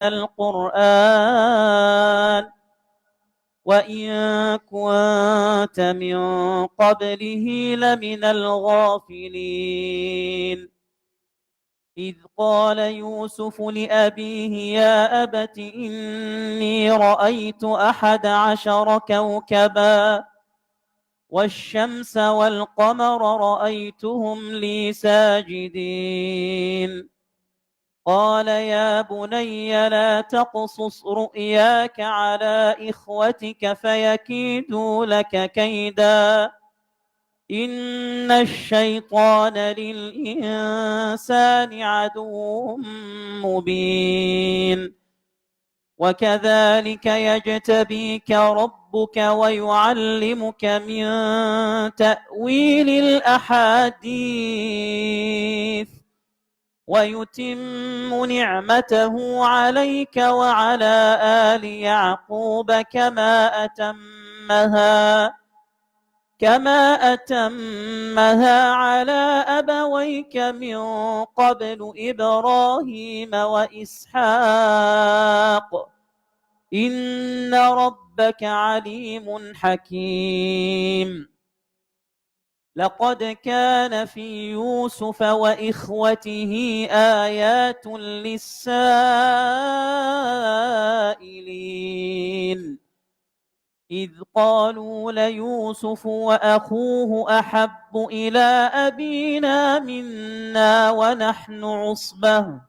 القرآن وإن كنت من قبله لمن الغافلين إذ قال يوسف لأبيه يا أبت إني رأيت 11 كوكبا والشمس والقمر رأيتهم لي ساجدين قال يا بني لا تقصص رؤياك على إخوتك فيكيدوا لك كيدا إن الشيطان للإنسان عدو مبين وكذلك يجتبيك ربك ويعلمك من تأويل الأحاديث ويتم نعمته عليك وعلى آل يعقوب كما أتمها على أبويك من قبل إبراهيم وإسحاق إن ربك عليم حكيم لقد كان في يوسف وإخوته آيات للسائلين إذ قالوا ليوسف وأخوه أحب إلى أبينا منا ونحن عصبة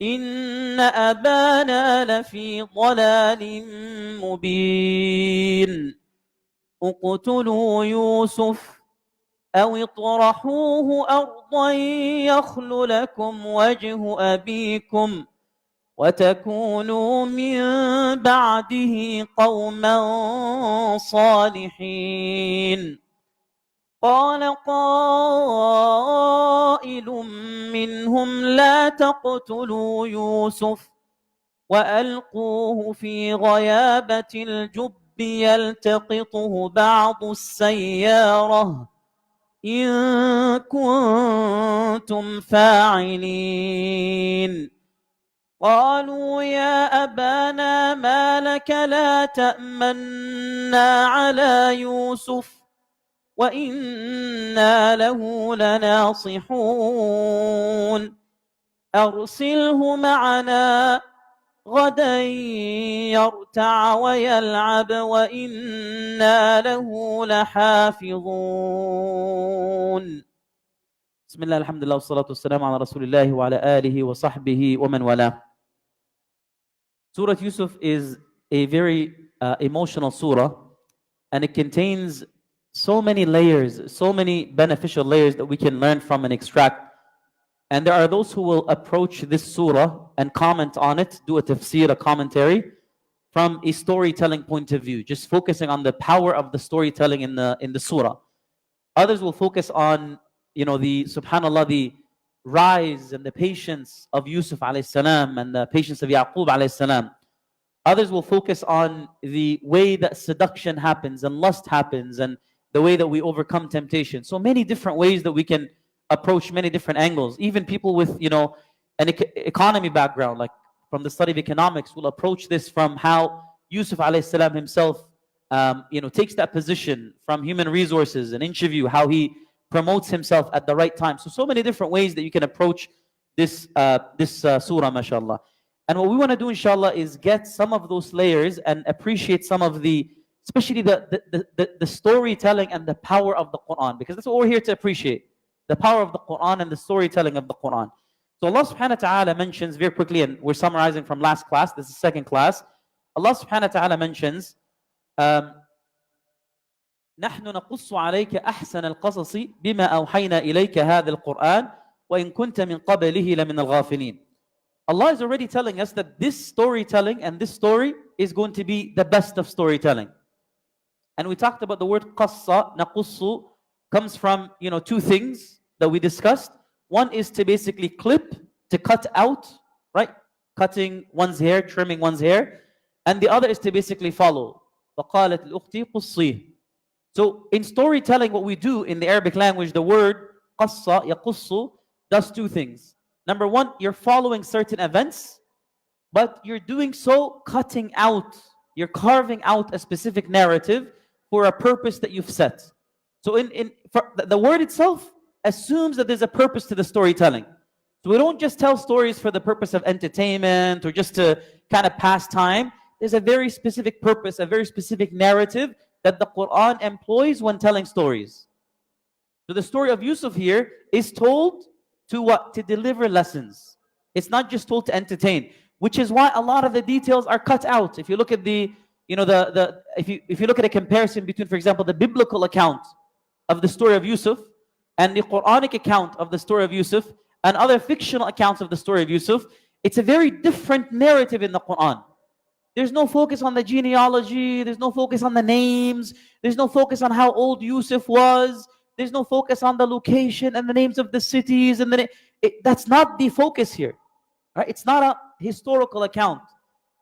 إن أبانا لفي ضلال مبين اقتلوا يوسف أو اطرحوه أرضا يخل لكم وجه أبيكم وتكونوا من بعده قوما صالحين قال قائل منهم لا تقتلوا يوسف وألقوه في غيابة الجب يلتقطه بعض السيارة إن كنتم فاعلين قالوا يا أبانا ما لك لا تأمنا على يوسف وإنا له لناصحون أرسله معنا غدا يرتع ويلعب وإنا له لحافظون بسم الله الحمد لله والصلاة والسلام على رسول الله وعلى آله وصحبه ومن والاه. Surah Yusuf is a very emotional surah, and it contains so many layers, so many beneficial layers that we can learn from and extract. And there are those who will approach this surah and comment on it, do a tafsir, a commentary, from a storytelling point of view, just focusing on the power of the storytelling in the surah. Others will focus on, the subhanallah, the rise and the patience of Yusuf alayhi salam and the patience of Yaqub alayhi salam. Others will focus on the way that seduction happens and lust happens and the way that we overcome temptation. So many different ways that we can approach many different angles. Even people with, an economy background, like from the study of economics, will approach this from how Yusuf alayhi salam himself, takes that position from human resources, an interview, how he promotes himself at the right time. So many different ways that you can approach this surah, mashallah. And what we want to do, inshallah, is get some of those layers and appreciate some of especially the storytelling and the power of the Quran, because that's what we're here to appreciate, the power of the Quran and the storytelling of the Quran. So Allah subhanahu wa ta'ala mentions very quickly, and we're summarizing from last class, this is second class. Allah subhanahu wa ta'ala mentions, نحن نقص عليك أحسن القصص بما أوحينا إليك هذا القرآن وإن كنت من قبله لمن الغافلين. Allah is already telling us that this storytelling and this story is going to be the best of storytelling. And we talked about the word qassa, naqussu, comes from, two things that we discussed. One is to basically clip, to cut out, right? Cutting one's hair, trimming one's hair. And the other is to basically follow. فَقَالَتْ الْأُخْتِ قُصِّي. So in storytelling, what we do in the Arabic language, the word qassa, yaqussu, does two things. Number one, you're following certain events. but you're doing so cutting out, you're carving out a specific narrative for a purpose that you've set. So the word itself assumes that there's a purpose to the storytelling. So we don't just tell stories for the purpose of entertainment or just to kind of pass time. There's a very specific purpose, a very specific narrative that the Quran employs when telling stories. So the story of Yusuf here is told to what? To deliver lessons. It's not just told to entertain, which is why a lot of the details are cut out. If you look at if you look at a comparison between, for example, the biblical account of the story of Yusuf and the Quranic account of the story of Yusuf and other fictional accounts of the story of Yusuf, it's a very different narrative in the Quran. There's no focus on the genealogy, there's no focus on the names, there's no focus on how old Yusuf was, there's no focus on the location and the names of the cities, and that's not the focus here. Right? It's not a historical account.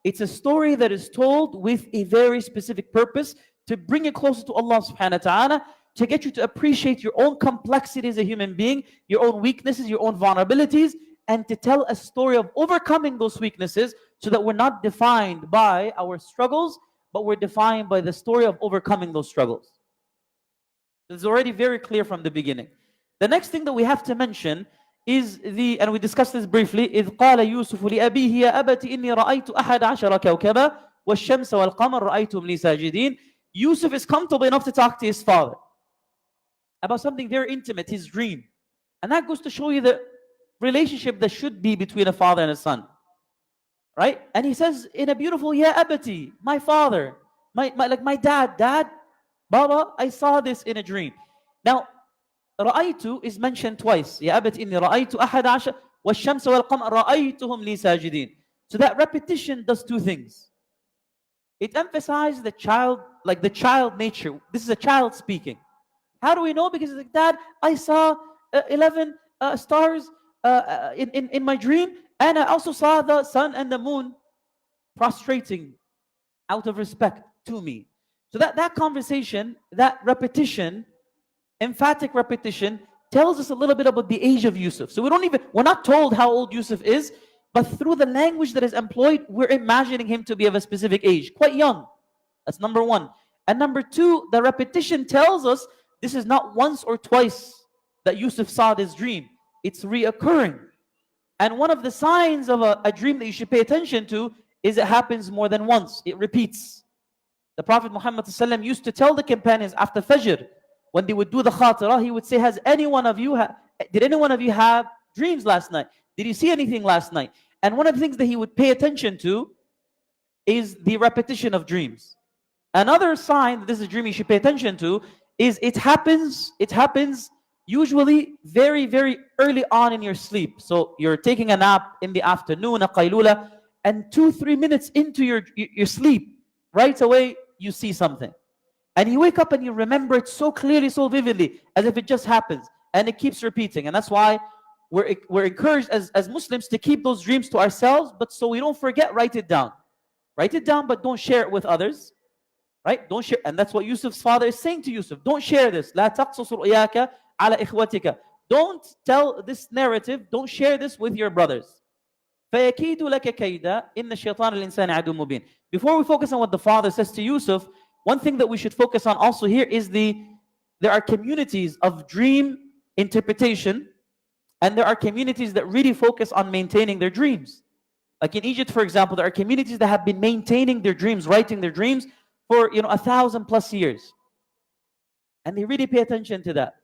It's a story that is told with a very specific purpose to bring you closer to Allah subhanahu wa ta'ala, to get you to appreciate your own complexity as a human being, your own weaknesses, your own vulnerabilities, and to tell a story of overcoming those weaknesses so that we're not defined by our struggles, but we're defined by the story of overcoming those struggles. It's already very clear from the beginning. The next thing that we have to mention is and we discussed this briefly, إِذْ قَالَ يُوسُفُ لِأَبِيهِ يَا أَبَتِ إِنِّي رَأَيْتُ أَحَدَ عَشَرَ كَوْكَبًا وَالشَّمْسَ وَالْقَمَرَ رَأَيْتُهُمْ لِي سَاجِدِينَ. Yusuf is comfortable enough to talk to his father about something very intimate, his dream. And that goes to show you the relationship that should be between a father and a son. Right? And he says in a beautiful, Ya abati, my father, my dad, Baba, I saw this in a dream. Now, رأيت is mentioned twice. يا أبت إني رأيت أحد عشر والشمس والقمر رأيتهم لي ساجدين. So that repetition does two things. It emphasizes the child nature. This is a child speaking. How do we know? Because it's like, Dad, I saw 11 stars in my dream, and I also saw the sun and the moon prostrating out of respect to me. So that conversation, that repetition, emphatic repetition, tells us a little bit about the age of Yusuf. So we're not told how old Yusuf is, but through the language that is employed, we're imagining him to be of a specific age, quite young. That's number one. And number two, the repetition tells us this is not once or twice that Yusuf saw this dream. It's reoccurring. And one of the signs of a dream that you should pay attention to is it happens more than once. It repeats. The Prophet Muhammad ﷺ used to tell the companions after Fajr, when they would do the khatirah, he would say, did any one of you have dreams last night? Did you see anything last night? And one of the things that he would pay attention to is the repetition of dreams. Another sign that this is a dream you should pay attention to is it happens usually very, very early on in your sleep. So you're taking a nap in the afternoon, a qaylula, and 2-3 minutes into your sleep, right away you see something. And you wake up and you remember it so clearly, so vividly, as if it just happens. And it keeps repeating. And that's why we're encouraged as Muslims to keep those dreams to ourselves, but so we don't forget, write it down. Write it down, but don't share it with others. Right? Don't share. And that's what Yusuf's father is saying to Yusuf. Don't share this. لا تقصص رؤياك على إخوتك. Don't tell this narrative. Don't share this with your brothers. فَيَكِيدُ لَكَ كَيْدًا إِنَّ الشَّيْطَانَ الْإِنسَانِ عَدُوٌّ مُبِينٌ. Before we focus on what the father says to Yusuf, one thing that we should focus on also here is there are communities of dream interpretation, and there are communities that really focus on maintaining their dreams. Like in Egypt, for example, there are communities that have been maintaining their dreams, writing their dreams for 1,000+ years. And they really pay attention to that.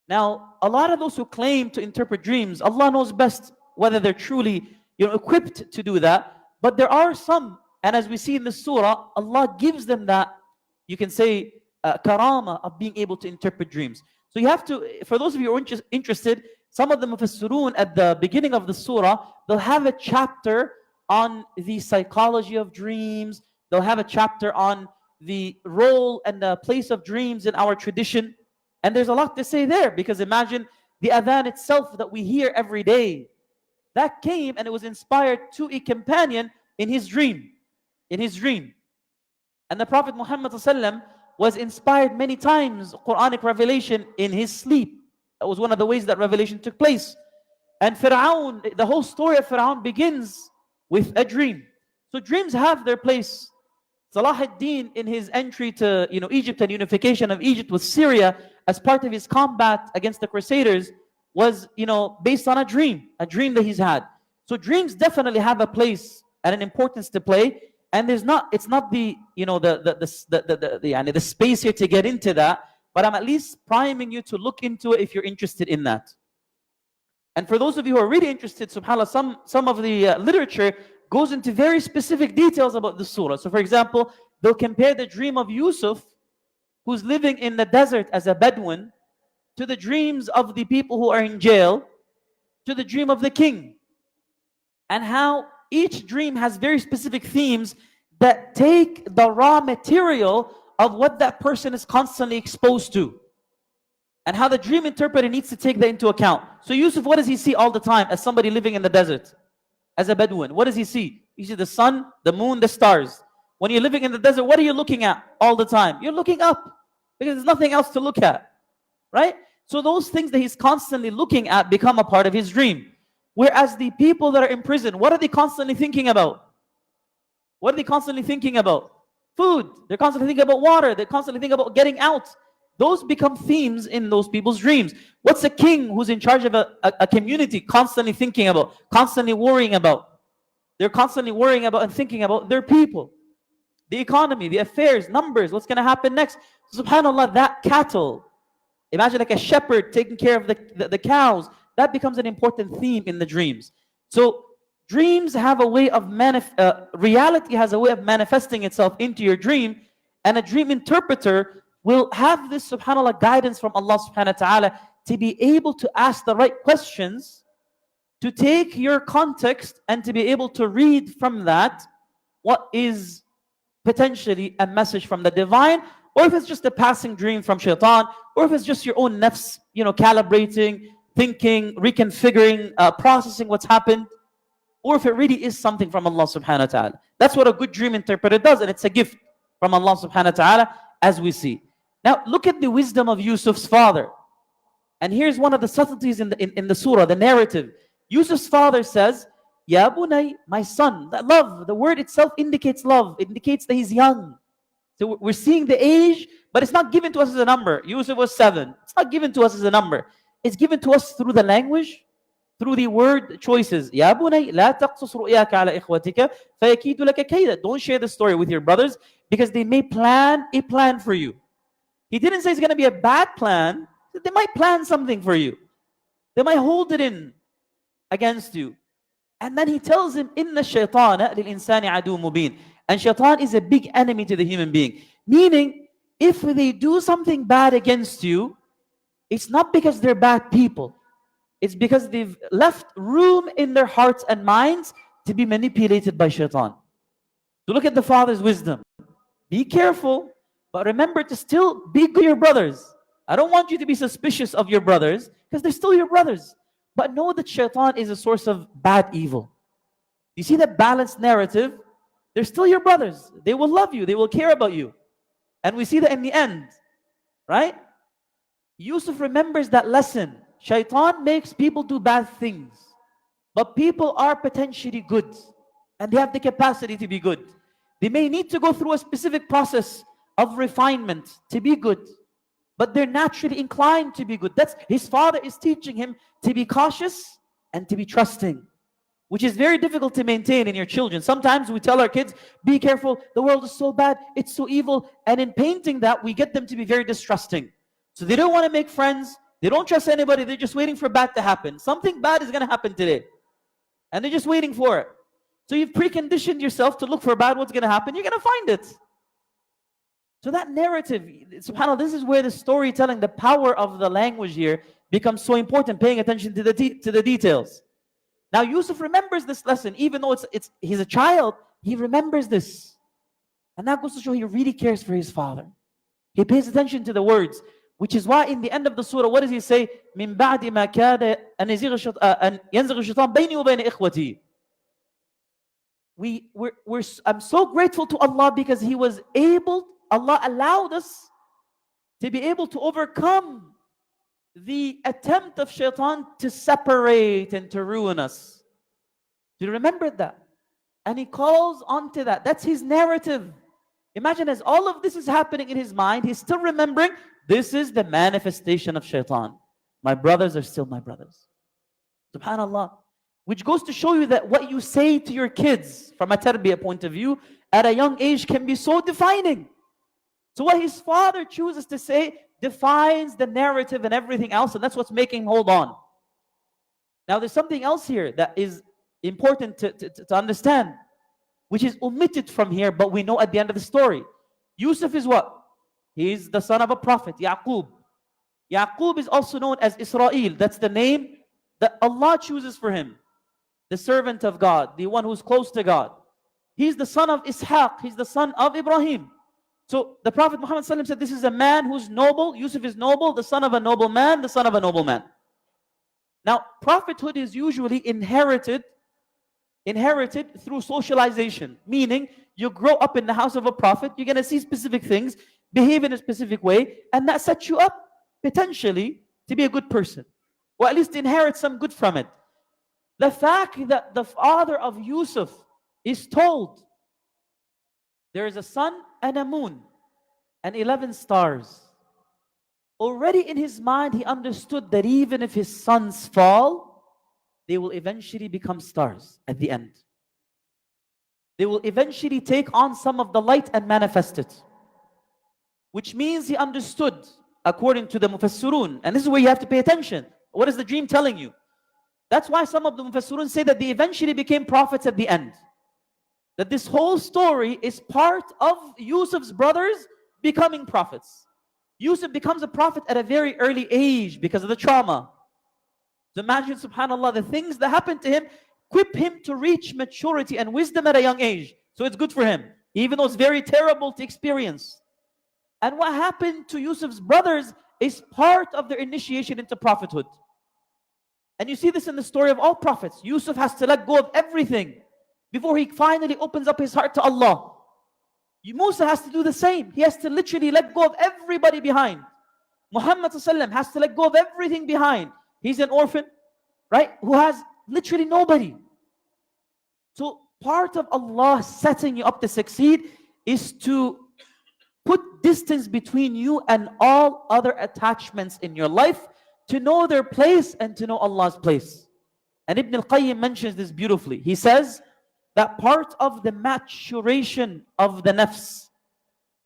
Now, a lot of those who claim to interpret dreams, Allah knows best whether they're truly equipped to do that. But there are some, and as we see in the surah, Allah gives them that, you can say, karama of being able to interpret dreams. So you have to, for those of you who are interested, some of the mufassirun at the beginning of the surah, they'll have a chapter on the psychology of dreams. They'll have a chapter on the role and the place of dreams in our tradition. And there's a lot to say there, because imagine the adhan itself that we hear every day. That came and it was inspired to a companion in his dream. In his dream. And the Prophet Muhammad ﷺ was inspired many times, Quranic revelation, in his sleep. That was one of the ways that revelation took place. And Fir'aun, the whole story of Fir'aun begins with a dream. So dreams have their place. Salah ad-Din, in his entry to Egypt and unification of Egypt with Syria as part of his combat against the Crusaders, was based on a dream that he's had. So dreams definitely have a place and an importance to play. And it's not the the space here to get into that, but I'm at least priming you to look into it if you're interested in that. And for those of you who are really interested, subhanAllah, some of the literature goes into very specific details about the surah. So for example, they'll compare the dream of Yusuf, who's living in the desert as a Bedouin, to the dreams of the people who are in jail, to the dream of the king. And how each dream has very specific themes that take the raw material of what that person is constantly exposed to. And how the dream interpreter needs to take that into account. So Yusuf, what does he see all the time as somebody living in the desert? As a Bedouin, what does he see? You see the sun, the moon, the stars. When you're living in the desert, what are you looking at all the time? You're looking up, because there's nothing else to look at, right? So those things that he's constantly looking at become a part of his dream. Whereas the people that are in prison, what are they constantly thinking about? What are they constantly thinking about? Food. They're constantly thinking about water. They're constantly thinking about getting out. Those become themes in those people's dreams. What's a king who's in charge of a community constantly thinking about, constantly worrying about? They're constantly worrying about and thinking about their people, the economy, the affairs, numbers, what's going to happen next. SubhanAllah, that cattle, imagine like a shepherd taking care of the cows, that becomes an important theme in the dreams. So dreams have a way of reality has a way of manifesting itself into your dream, and a dream interpreter will have this, subhanAllah, guidance from Allah subhanahu wa ta'ala to be able to ask the right questions, to take your context and to be able to read from that what is potentially a message from the divine, or if it's just a passing dream from shaitan, or if it's just your own nafs, calibrating, thinking, reconfiguring, processing what's happened, or if it really is something from Allah subhanahu wa ta'ala. That's what a good dream interpreter does, and it's a gift from Allah subhanahu wa ta'ala, as we see. Now, look at the wisdom of Yusuf's father. And here's one of the subtleties in the surah, the narrative. Yusuf's father says, Ya bunay, my son. That love, the word itself indicates love. It indicates that he's young. So we're seeing the age, but it's not given to us as a number. Yusuf was 7. It's not given to us as a number. It's given to us through the language, through the word choices. Ya bunay, la taqsus ru'yaka ala ikhwatika, fayakidu laka kayda. Don't share the story with your brothers, because they may plan a plan for you. He didn't say it's going to be a bad plan. They might plan something for you. They might hold it in against you. And then he tells him, Inna shaytana lil insani adu mubin. And shaitan is a big enemy to the human being. Meaning, if they do something bad against you, it's not because they're bad people. It's because they've left room in their hearts and minds to be manipulated by shaitan. So look at the father's wisdom. Be careful, but remember to still be good to your brothers. I don't want you to be suspicious of your brothers, because they're still your brothers. But know that shaitan is a source of bad evil. You see that balanced narrative? They're still your brothers. They will love you. They will care about you. And we see that in the end, right? Yusuf remembers that lesson. Shaitan makes people do bad things. But people are potentially good. And they have the capacity to be good. They may need to go through a specific process of refinement to be good. But they're naturally inclined to be good. That's his father is teaching him to be cautious and to be trusting, which is very difficult to maintain in your children. Sometimes we tell our kids, be careful, the world is so bad, it's so evil. And in painting that, we get them to be very distrusting. So they don't want to make friends, they don't trust anybody, they're just waiting for bad to happen. Something bad is going to happen today. And they're just waiting for it. So you've preconditioned yourself to look for bad, what's going to happen, you're going to find it. So that narrative, subhanAllah, this is where the storytelling, the power of the language here becomes so important, paying attention to the details. Now Yusuf remembers this lesson, even though he's a child, he remembers this. And that goes to show he really cares for his father. He pays attention to the words, which is why in the end of the surah, what does he say? مِن بَعْدِ مَا كَادَ أَن يَنزِغَ الشَّيْطَانُ بَيْنِي وَبَيْنَ إِخْوَتِي. I'm so grateful to Allah because Allah allowed us to be able to overcome the attempt of shaitan to separate and to ruin us. Do you remember that? And he calls onto that. That's his narrative. Imagine as all of this is happening in his mind, he's still remembering, this is the manifestation of shaitan. My brothers are still my brothers. SubhanAllah. Which goes to show you that what you say to your kids from a tarbiyah point of view at a young age can be so defining. So what his father chooses to say defines the narrative and everything else, and that's what's making him hold on. Now there's something else here that is important to understand, which is omitted from here, but we know at the end of the story. Yusuf is what? He's the son of a prophet, Yaqub. Yaqub is also known as Israel. That's the name that Allah chooses for him. The servant of God, the one who's close to God. He's the son of Ishaq. He's the son of Ibrahim. So the Prophet Muhammad ﷺ said, this is a man who's noble. Yusuf is noble, the son of a noble man, the son of a noble man. Now, prophethood is usually inherited through socialization. Meaning, you grow up in the house of a prophet, you're going to see specific things, behave in a specific way, and that sets you up, potentially, to be a good person. Or at least inherit some good from it. The fact that the father of Yusuf is told, there is a sun and a moon and 11 stars. Already in his mind, he understood that even if his sons fall, they will eventually become stars at the end. They will eventually take on some of the light and manifest it. Which means he understood, according to the Mufassirun, and this is where you have to pay attention. What is the dream telling you? That's why some of the Mufassirun say that they eventually became prophets at the end. That this whole story is part of Yusuf's brothers becoming prophets. Yusuf becomes a prophet at a very early age because of the trauma. So imagine, subhanAllah, the things that happened to him equip him to reach maturity and wisdom at a young age. So it's good for him, even though it's very terrible to experience. And what happened to Yusuf's brothers is part of their initiation into prophethood. And you see this in the story of all prophets. Yusuf has to let go of everything before he finally opens up his heart to Allah. Musa has to do the same. He has to literally let go of everybody behind. Muhammad ﷺ has to let go of everything behind. He's an orphan, right? Who has literally nobody. So part of Allah setting you up to succeed is to put distance between you and all other attachments in your life, to know their place and to know Allah's place. And Ibn al-Qayyim mentions this beautifully. He says that part of the maturation of the nafs,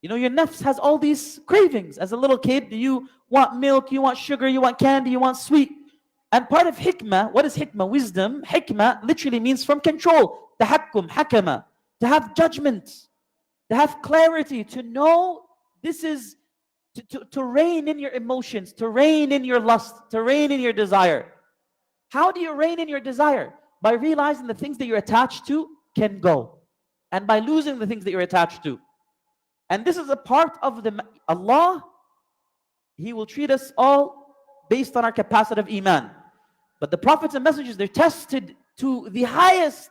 you know, your nafs has all these cravings. As a little kid, you want milk, you want sugar, you want candy, you want sweet. And part of hikmah, what is hikmah? Wisdom. Hikmah literally means from control. Tahakkum, hakama. To have judgment. To have clarity. To know this is, to reign in your emotions. To reign in your lust. To reign in your desire. How do you reign in your desire? By realizing the things that you're attached to can go. And by losing the things that you're attached to. And this is a part of Allah. He will treat us all based on our capacity of iman. But the prophets and messengers, they're tested to the highest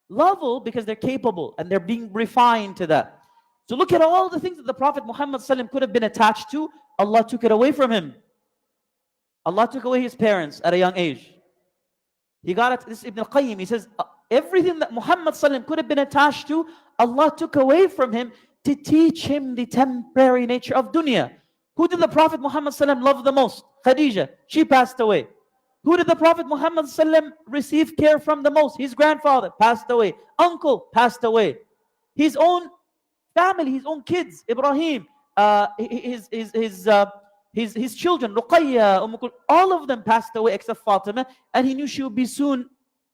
level because they're capable and they're being refined to that. So look at all the things that the Prophet Muhammad ﷺ could have been attached to. Allah took it away from him. Allah took away his parents at a young age. He got it. This is Ibn al-Qayyim. He says everything that Muhammad ﷺ could have been attached to, Allah took away from him to teach him the temporary nature of dunya. Who did the Prophet Muhammad ﷺ love the most? Khadija. She passed away. Who did the Prophet Muhammad ﷺ receive care from the most? His grandfather passed away. Uncle passed away. His own family, his own kids, Ibrahim, his children, Ruqayya, all of them passed away except Fatima, and he knew she would be soon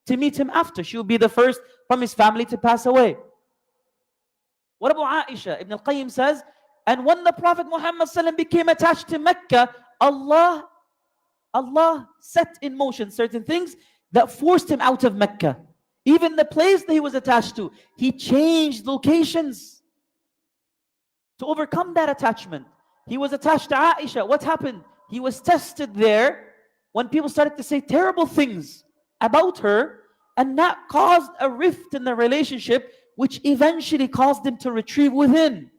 to meet him after. She would be the first from his family to pass away. What about Aisha? Ibn al-Qayyim says, and when the Prophet Muhammad ﷺ became attached to Mecca, Allah set in motion certain things that forced him out of Mecca. Even the place that he was attached to, he changed locations to overcome that attachment. He was attached to Aisha. What happened? He was tested there when people started to say terrible things about her, and that caused a rift in the relationship, which eventually caused him to retreat within.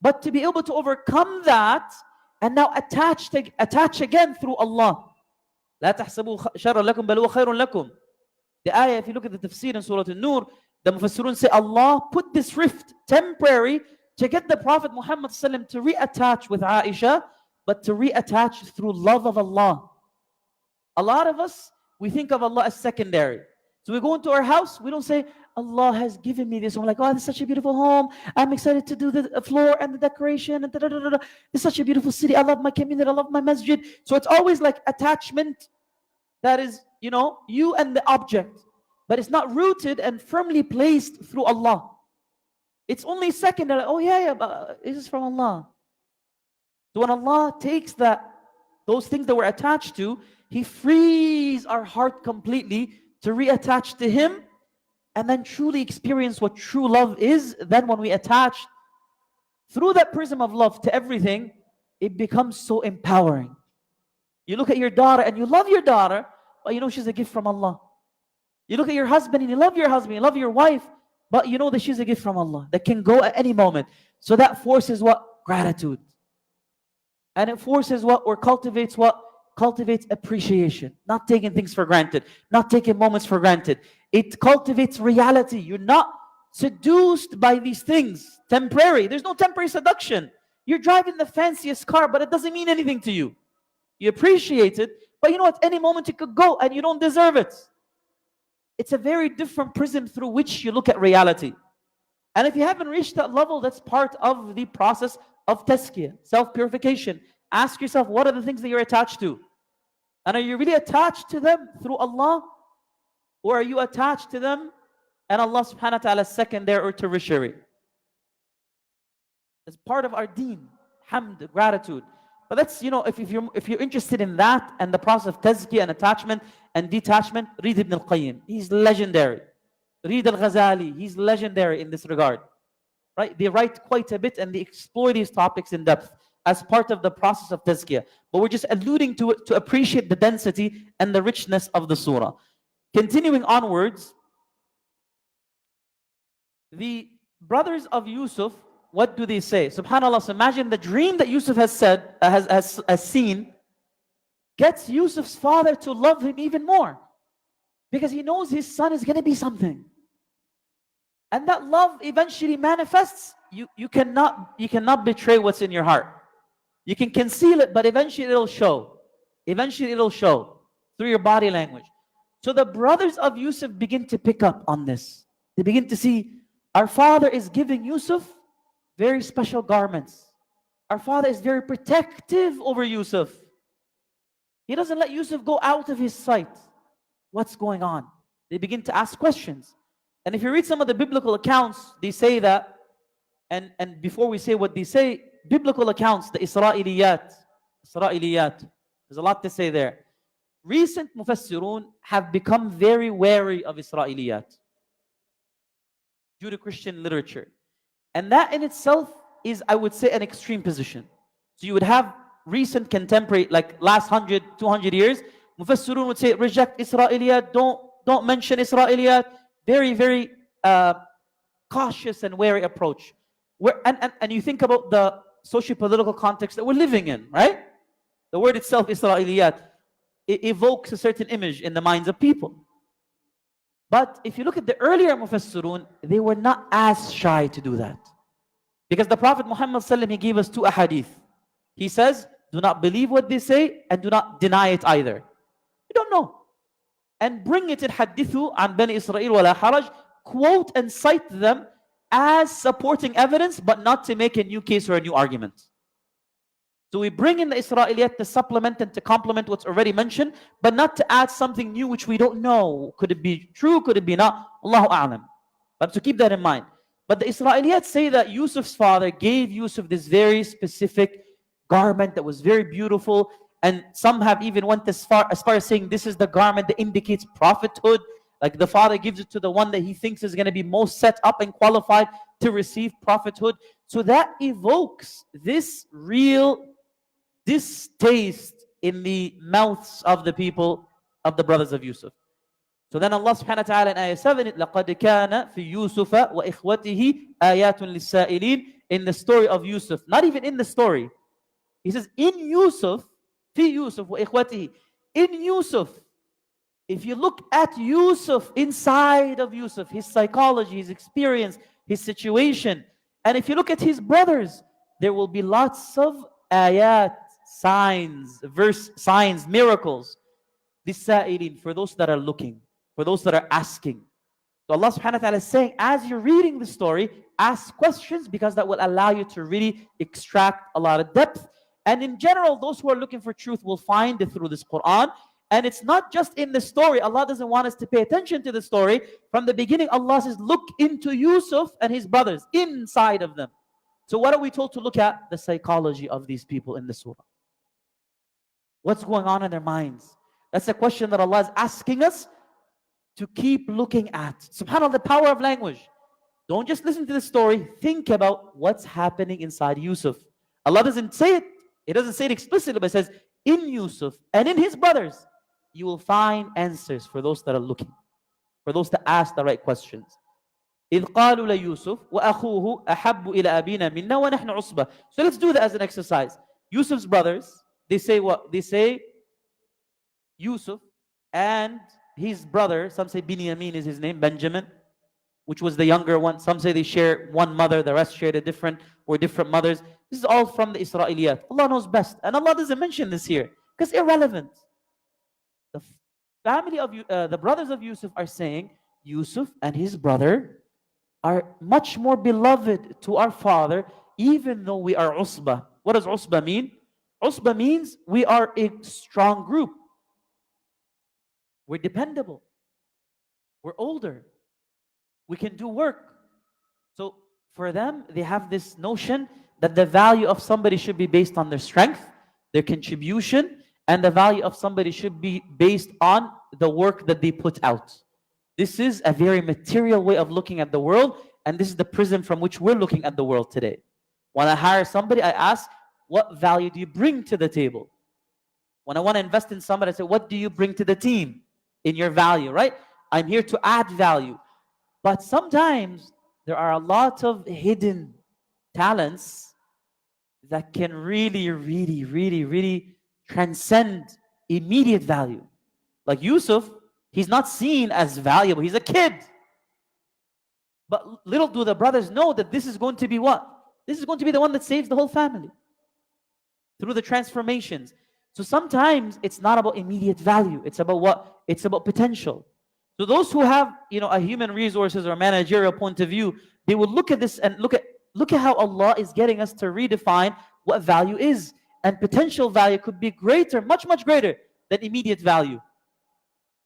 But to be able to overcome that and now attach again through Allah. لا تحسبوا شرا لكم بل هو خير لكم. The ayah, if you look at the tafsir in Surah An-Nur, The Mufassirun say Allah put this rift temporary to get the Prophet Muhammad ﷺ to reattach with Aisha, but to reattach through love of Allah. A lot of us, we think of Allah as secondary. So we go into our house, we don't say, Allah has given me this. And we're like, oh, this is such a beautiful home. I'm excited to do the floor and the decoration. And This is such a beautiful city. I love my community. I love my masjid. So it's always like attachment that is, you and the object. But it's not rooted and firmly placed through Allah. It's only secondary. Oh, yeah, this is from Allah. So when Allah takes those things that we're attached to, He frees our heart completely to reattach to Him and then truly experience what true love is. Then when we attach through that prism of love to everything, it becomes so empowering. You look at your daughter and you love your daughter, but she's a gift from Allah. You look at your husband and you love your husband, you love your wife, but you know that she's a gift from Allah that can go at any moment. So that forces what? Gratitude. And it forces what? Or cultivates what? Cultivates appreciation. Not taking things for granted. Not taking moments for granted. It cultivates reality. You're not seduced by these things. Temporary. There's no temporary seduction. You're driving the fanciest car, but it doesn't mean anything to you. You appreciate it, but at any moment it could go and you don't deserve it. It's a very different prism through which you look at reality. And if you haven't reached that level, that's part of the process of tazkiyah, self-purification. Ask yourself, what are the things that you're attached to? And are you really attached to them through Allah? Or are you attached to them and Allah subhanahu wa ta'ala secondary or tertiary? It's part of our deen, hamd, gratitude. But that's, if you're interested in that and the process of tazkiyah and attachment and detachment, read Ibn al-Qayyim. He's legendary. Read al-Ghazali. He's legendary in this regard. Right? They write quite a bit and they explore these topics in depth as part of the process of tazkiyah. But we're just alluding to it to appreciate the density and the richness of the surah. Continuing onwards, the brothers of Yusuf, what do they say? SubhanAllah, so imagine the dream that Yusuf has seen gets Yusuf's father to love him even more. Because he knows his son is going to be something. And that love eventually manifests. You cannot betray what's in your heart. You can conceal it, but eventually it'll show. Eventually it'll show through your body language. So the brothers of Yusuf begin to pick up on this. They begin to see, our father is giving Yusuf very special garments. Our father is very protective over Yusuf. He doesn't let Yusuf go out of his sight. What's going on? They begin to ask questions. And if you read some of the biblical accounts, they say that, and before we say what they say, biblical accounts, the Isra'iliyat, there's a lot to say there. Recent Mufassirun have become very wary of Isra'iliyat, Judeo-Christian literature. And that in itself is, I would say, an extreme position. So you would have recent contemporary, like last 100, 200 years, Mufassirun would say, reject Isra'iliyat, don't mention Isra'iliyat. Very, very cautious and wary approach. And you think about the socio-political context that we're living in, right? The word itself, Isra'iliyat, it evokes a certain image in the minds of people. But if you look at the earlier Mufassirun, they were not as shy to do that. Because the Prophet Muhammad ﷺ, he gave us two ahadith. He says, do not believe what they say and do not deny it either. You don't know. And bring it in hadithu an Bani Israel wala haraj, quote and cite them as supporting evidence, but not to make a new case or a new argument. So we bring in the Isra'iliyat to supplement and to complement what's already mentioned, but not to add something new which we don't know. Could it be true? Could it be not? Allahu a'lam. But to keep that in mind. But the Isra'iliyat say that Yusuf's father gave Yusuf this very specific garment that was very beautiful, and some have even went as far as saying this is the garment that indicates prophethood. Like the father gives it to the one that he thinks is going to be most set up and qualified to receive prophethood. So that evokes this real distaste in the mouths of the people, of the brothers of Yusuf. So then Allah subhanahu wa ta'ala in ayah 7, لَقَدْ كَانَ فِي يُوسُفَ وَإِخْوَتِهِ آيَاتٌ لِلسَّائِلِينَ. In the story of Yusuf, not even in the story. He says, in Yusuf, فِي يُوسُف وَإِخْوَتِهِ. In Yusuf, If you look at Yusuf, inside of Yusuf, his psychology, his experience, his situation, and if you look at his brothers, there will be lots of ayat, signs, miracles. لِلسَّائِلِينَ, for those that are looking, for those that are asking. So Allah subhanahu wa ta'ala is saying, as you're reading the story, ask questions, because that will allow you to really extract a lot of depth. And in general, those who are looking for truth will find it through this Quran. And it's not just in the story. Allah doesn't want us to pay attention to the story. From the beginning, Allah says, look into Yusuf and his brothers, inside of them. So what are we told to look at? The psychology of these people in the surah. What's going on in their minds? That's the question that Allah is asking us to keep looking at. SubhanAllah, the power of language. Don't just listen to the story. Think about what's happening inside Yusuf. Allah doesn't say it. He doesn't say it explicitly, but it says, in Yusuf and in his brothers, you will find answers for those that are looking, for those that ask the right questions. إِذْ قَالُوا لَيُوسُفْ وَأَخُوهُ أَحَبُّ إِلَىٰ أَبِينَا مِنَّا وَنَحْنُ عُصْبَةٌ. So let's do that as an exercise. Yusuf's brothers, they say what? They say Yusuf and his brother, some say Binyamin is his name, Benjamin, which was the younger one. Some say they share one mother, the rest shared different mothers. This is all from the Israeliyat. Allah knows best. And Allah doesn't mention this here because it's irrelevant. The family of the brothers of Yusuf are saying Yusuf and his brother are much more beloved to our father, even though we are usbah. What does usbah mean? Usbah means we are a strong group. We're dependable. We're older. We can do work. So for them, they have this notion that the value of somebody should be based on their strength, their contribution, and the value of somebody should be based on the work that they put out. This is a very material way of looking at the world, and this is the prism from which we're looking at the world today. When I hire somebody, I ask, what value do you bring to the table? When I want to invest in somebody, I say, what do you bring to the team in your value, right? I'm here to add value. But sometimes there are a lot of hidden talents that can really transcend immediate value. Like Yusuf, he's not seen as valuable. He's a kid. But little do the brothers know that this is going to be what? This is going to be the one that saves the whole family through the transformations. So sometimes it's not about immediate value. It's about what? It's about potential. So those who have, a human resources or managerial point of view, they will look at this and look at how Allah is getting us to redefine what value is. And potential value could be greater, much greater than immediate value.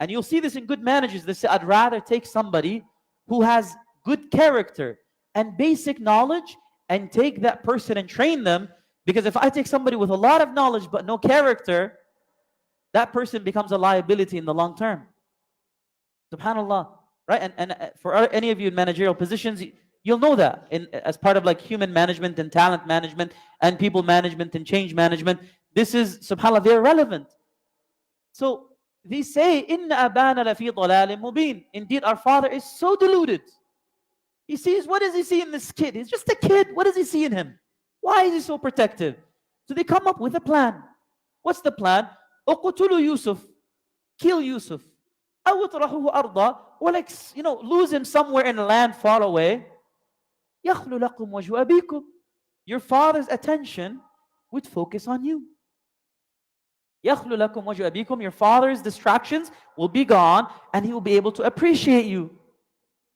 And you'll see this in good managers. They say, I'd rather take somebody who has good character and basic knowledge and take that person and train them. Because if I take somebody with a lot of knowledge but no character, that person becomes a liability in the long term. SubhanAllah, right? And for any of you in managerial positions, you'll know that as part of like human management and talent management and people management and change management. This is, SubhanAllah, they're relevant. So they say, Inna abana lafi dalalin mubin. Indeed, our father is so deluded. He sees, what does he see in this kid? He's just a kid. What does he see in him? Why is he so protective? So they come up with a plan. What's the plan? Uqtulu Yusuf. Kill Yusuf. أو اطرحوه أرضا, or like, lose him somewhere in a land far away. يخلو لكم وجه أبيكم. Your father's attention would focus on you. يخلو لكم وجه أبيكم. Your father's distractions will be gone and he will be able to appreciate you.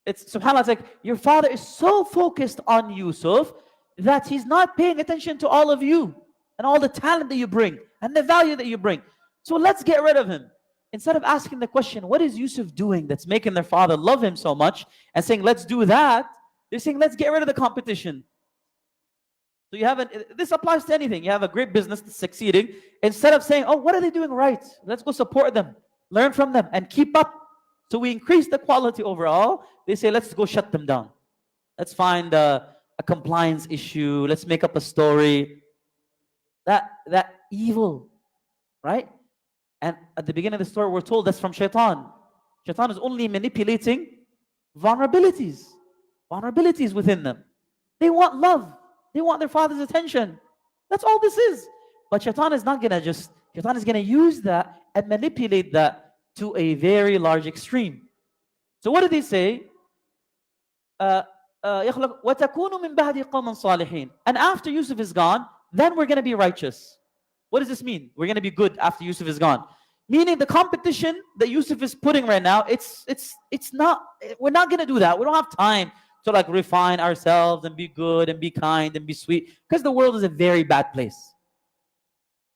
It's, subhanAllah, it's like your father is so focused on Yusuf that he's not paying attention to all of you and all the talent that you bring and the value that you bring. So let's get rid of him. Instead of asking the question, what is Yusuf doing that's making their father love him so much, and saying, let's do that, they're saying, let's get rid of the competition. So this applies to anything. You have a great business that's succeeding. Instead of saying, oh, what are they doing right? Let's go support them, learn from them, and keep up. So we increase the quality overall. They say, let's go shut them down. Let's find a compliance issue. Let's make up a story. That evil, right? And at the beginning of the story, we're told that's from shaitan. Shaitan is only manipulating vulnerabilities within them. They want love. They want their father's attention. That's all this is. But shaitan is not going to shaitan is going to use that and manipulate that to a very large extreme. So what did he say? وَتَكُونُ مِنْ بَعْدِ قَوْمًا صَالِحِينَ. And after Yusuf is gone, then we're going to be righteous. What does this mean? We're going to be good after Yusuf is gone. Meaning the competition that Yusuf is putting right now, we're not going to do that. We don't have time to like refine ourselves and be good and be kind and be sweet, because the world is a very bad place.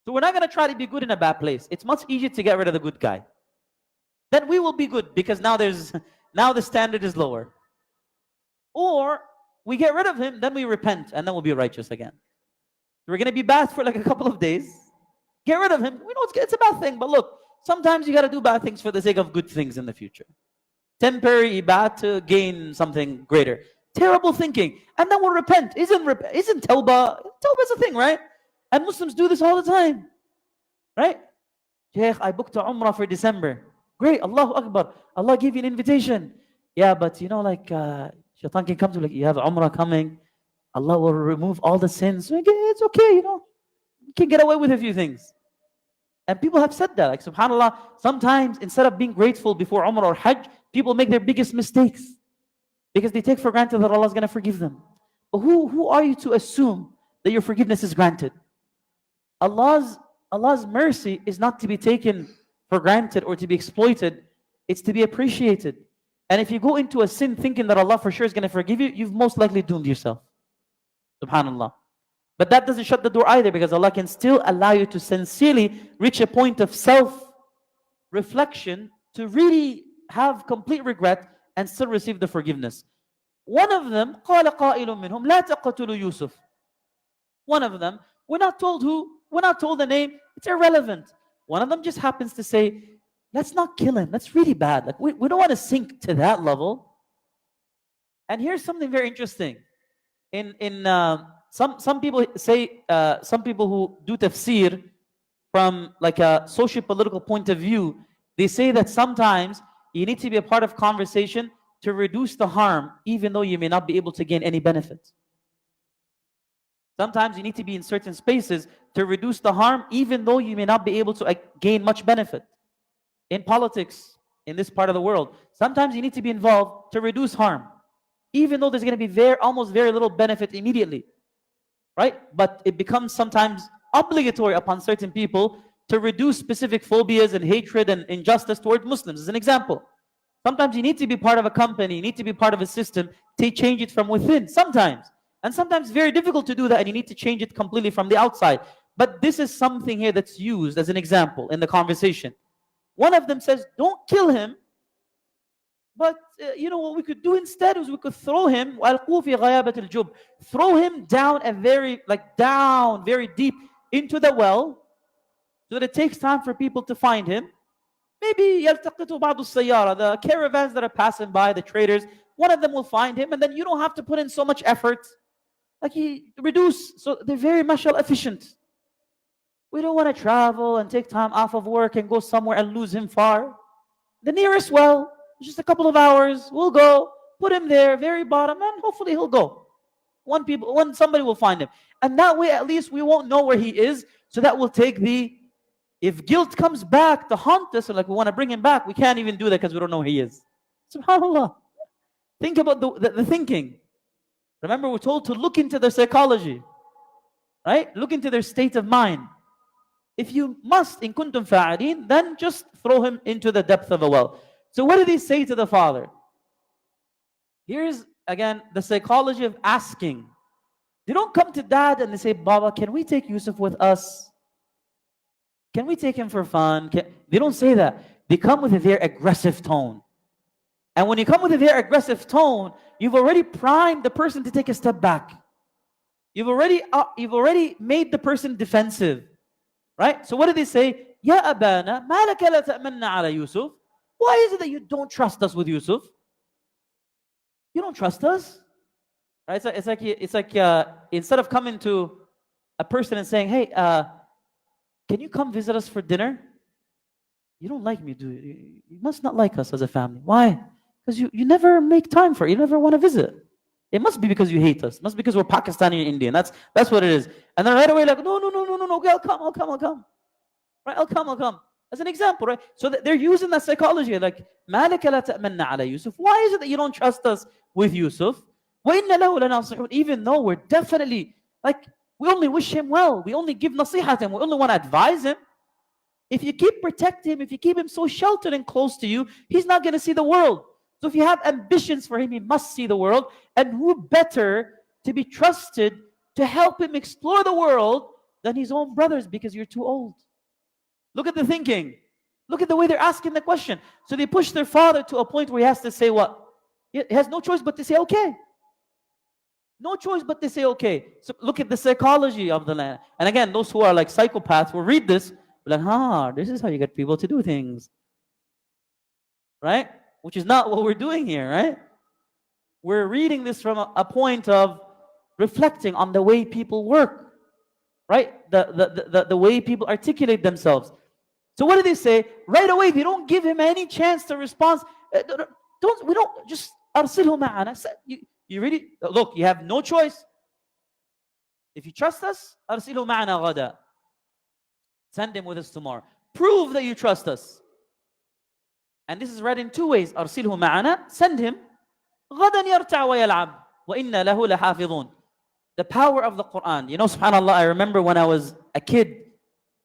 So we're not going to try to be good in a bad place. It's much easier to get rid of the good guy. Then we will be good, because now the standard is lower. Or we get rid of him, then we repent, and then we'll be righteous again. We're going to be bad for like a couple of days. Get rid of him. We know it's a bad thing, but look, sometimes you got to do bad things for the sake of good things in the future. Temporary bad to gain something greater. Terrible thinking. And then we'll repent. Isn't tawbah? Tawbah is a thing, right? And Muslims do this all the time. Right? Sheikh, I booked a Umrah for December. Great, Allahu Akbar. Allah gave you an invitation. Yeah, but like Shaitan can come to you have Umrah coming. Allah will remove all the sins. It's okay, you can get away with a few things. And people have said that, like subhanAllah, sometimes instead of being grateful before Umrah or Hajj, people make their biggest mistakes because they take for granted that Allah is going to forgive them. But who are you to assume that your forgiveness is granted? Allah's mercy is not to be taken for granted or to be exploited. It's to be appreciated. And if you go into a sin thinking that Allah for sure is going to forgive you, you've most likely doomed yourself. Subhanallah. But that doesn't shut the door either, because Allah can still allow you to sincerely reach a point of self-reflection to really have complete regret and still receive the forgiveness. One of them, قَالَ قَائِلٌ مِّنْهُمْ لَا تَقْتُلُوا يُوسُف. One of them, we're not told who, we're not told the name, it's irrelevant. One of them just happens to say, let's not kill him, that's really bad. Like we don't want to sink to that level. And here's something very interesting. Some people say, some people who do tafsir from like a socio-political point of view, they say that sometimes you need to be a part of conversation to reduce the harm, even though you may not be able to gain any benefit. Sometimes you need to be in certain spaces to reduce the harm, even though you may not be able to gain much benefit. In politics, in this part of the world, sometimes you need to be involved to reduce harm, even though there's going to be almost very little benefit immediately. Right? But it becomes sometimes obligatory upon certain people to reduce specific phobias and hatred and injustice toward Muslims, as an example. Sometimes you need to be part of a company, you need to be part of a system to change it from within, sometimes. And sometimes it's very difficult to do that, and you need to change it completely from the outside. But this is something here that's used as an example in the conversation. One of them says, don't kill him, but what we could do instead is we could throw him, throw him down very deep into the well, so that it takes time for people to find him. Maybe the caravans that are passing by, the traders, one of them will find him, and then you don't have to put in so much effort. So they're very mashallah efficient. We don't want to travel and take time off of work and go somewhere and lose him far. The nearest well, just a couple of hours, we'll go, put him there, very bottom, and hopefully he'll go. Somebody will find him. And that way at least we won't know where he is, so that will take if guilt comes back to haunt us, and we want to bring him back, we can't even do that because we don't know where he is. SubhanAllah. Think about the thinking. Remember, we're told to look into their psychology, right? Look into their state of mind. If you must, in kuntum fa'alin, then just throw him into the depth of a well. So what did he say to the father? Here's, again, the psychology of asking. They don't come to dad and they say, Baba, can we take Yusuf with us? Can we take him for fun? They don't say that. They come with a very aggressive tone. And when you come with a very aggressive tone, you've already primed the person to take a step back. You've already made the person defensive. Right? So what did they say? Ya abana, ma laka la ta'manna ala Yusuf? Why is it that you don't trust us with Yusuf? You don't trust us? Right? It's like instead of coming to a person and saying, hey, can you come visit us for dinner? You don't like me, do you? You must not like us as a family. Why? Because you never make time for it. You never want to visit. It must be because you hate us. It must be because we're Pakistani and Indian. That's what it is. And then right away, no, okay, I'll come. Right? I'll come. As an example, right? So they're using that psychology, like, مَا لَكَ لَا تَأْمَنَّ عَلَى يُوسُف. Why is it that you don't trust us with Yusuf? وَإِنَّ لَهُ لَنَاصِحُونَ. Even though we're definitely, like, we only wish him well. We only give nasihat to him. We only want to advise him. If you keep protecting him, if you keep him so sheltered and close to you, he's not going to see the world. So if you have ambitions for him, he must see the world. And who better to be trusted to help him explore the world than his own brothers, because you're too old. Look at the thinking. Look at the way they're asking the question. So they push their father to a point where he has to say what? He has no choice but to say okay. No choice but to say okay. So look at the psychology of the land. And again, those who are like psychopaths will read this, like, this is how you get people to do things. Right? Which is not what we're doing here, right? We're reading this from a point of reflecting on the way people work, right? The way people articulate themselves. So what do they say? Right away, they don't give him any chance to respond. We don't just أرسله معنا. You really, look, you have no choice. If you trust us, أرسله معنا غدا. Send him with us tomorrow. Prove that you trust us. And this is read in two ways. أرسله معنا, send him. غدا يرتع ويلعب وإنا له لحافظون. The power of the Quran. You know, subhanAllah, I remember when I was a kid,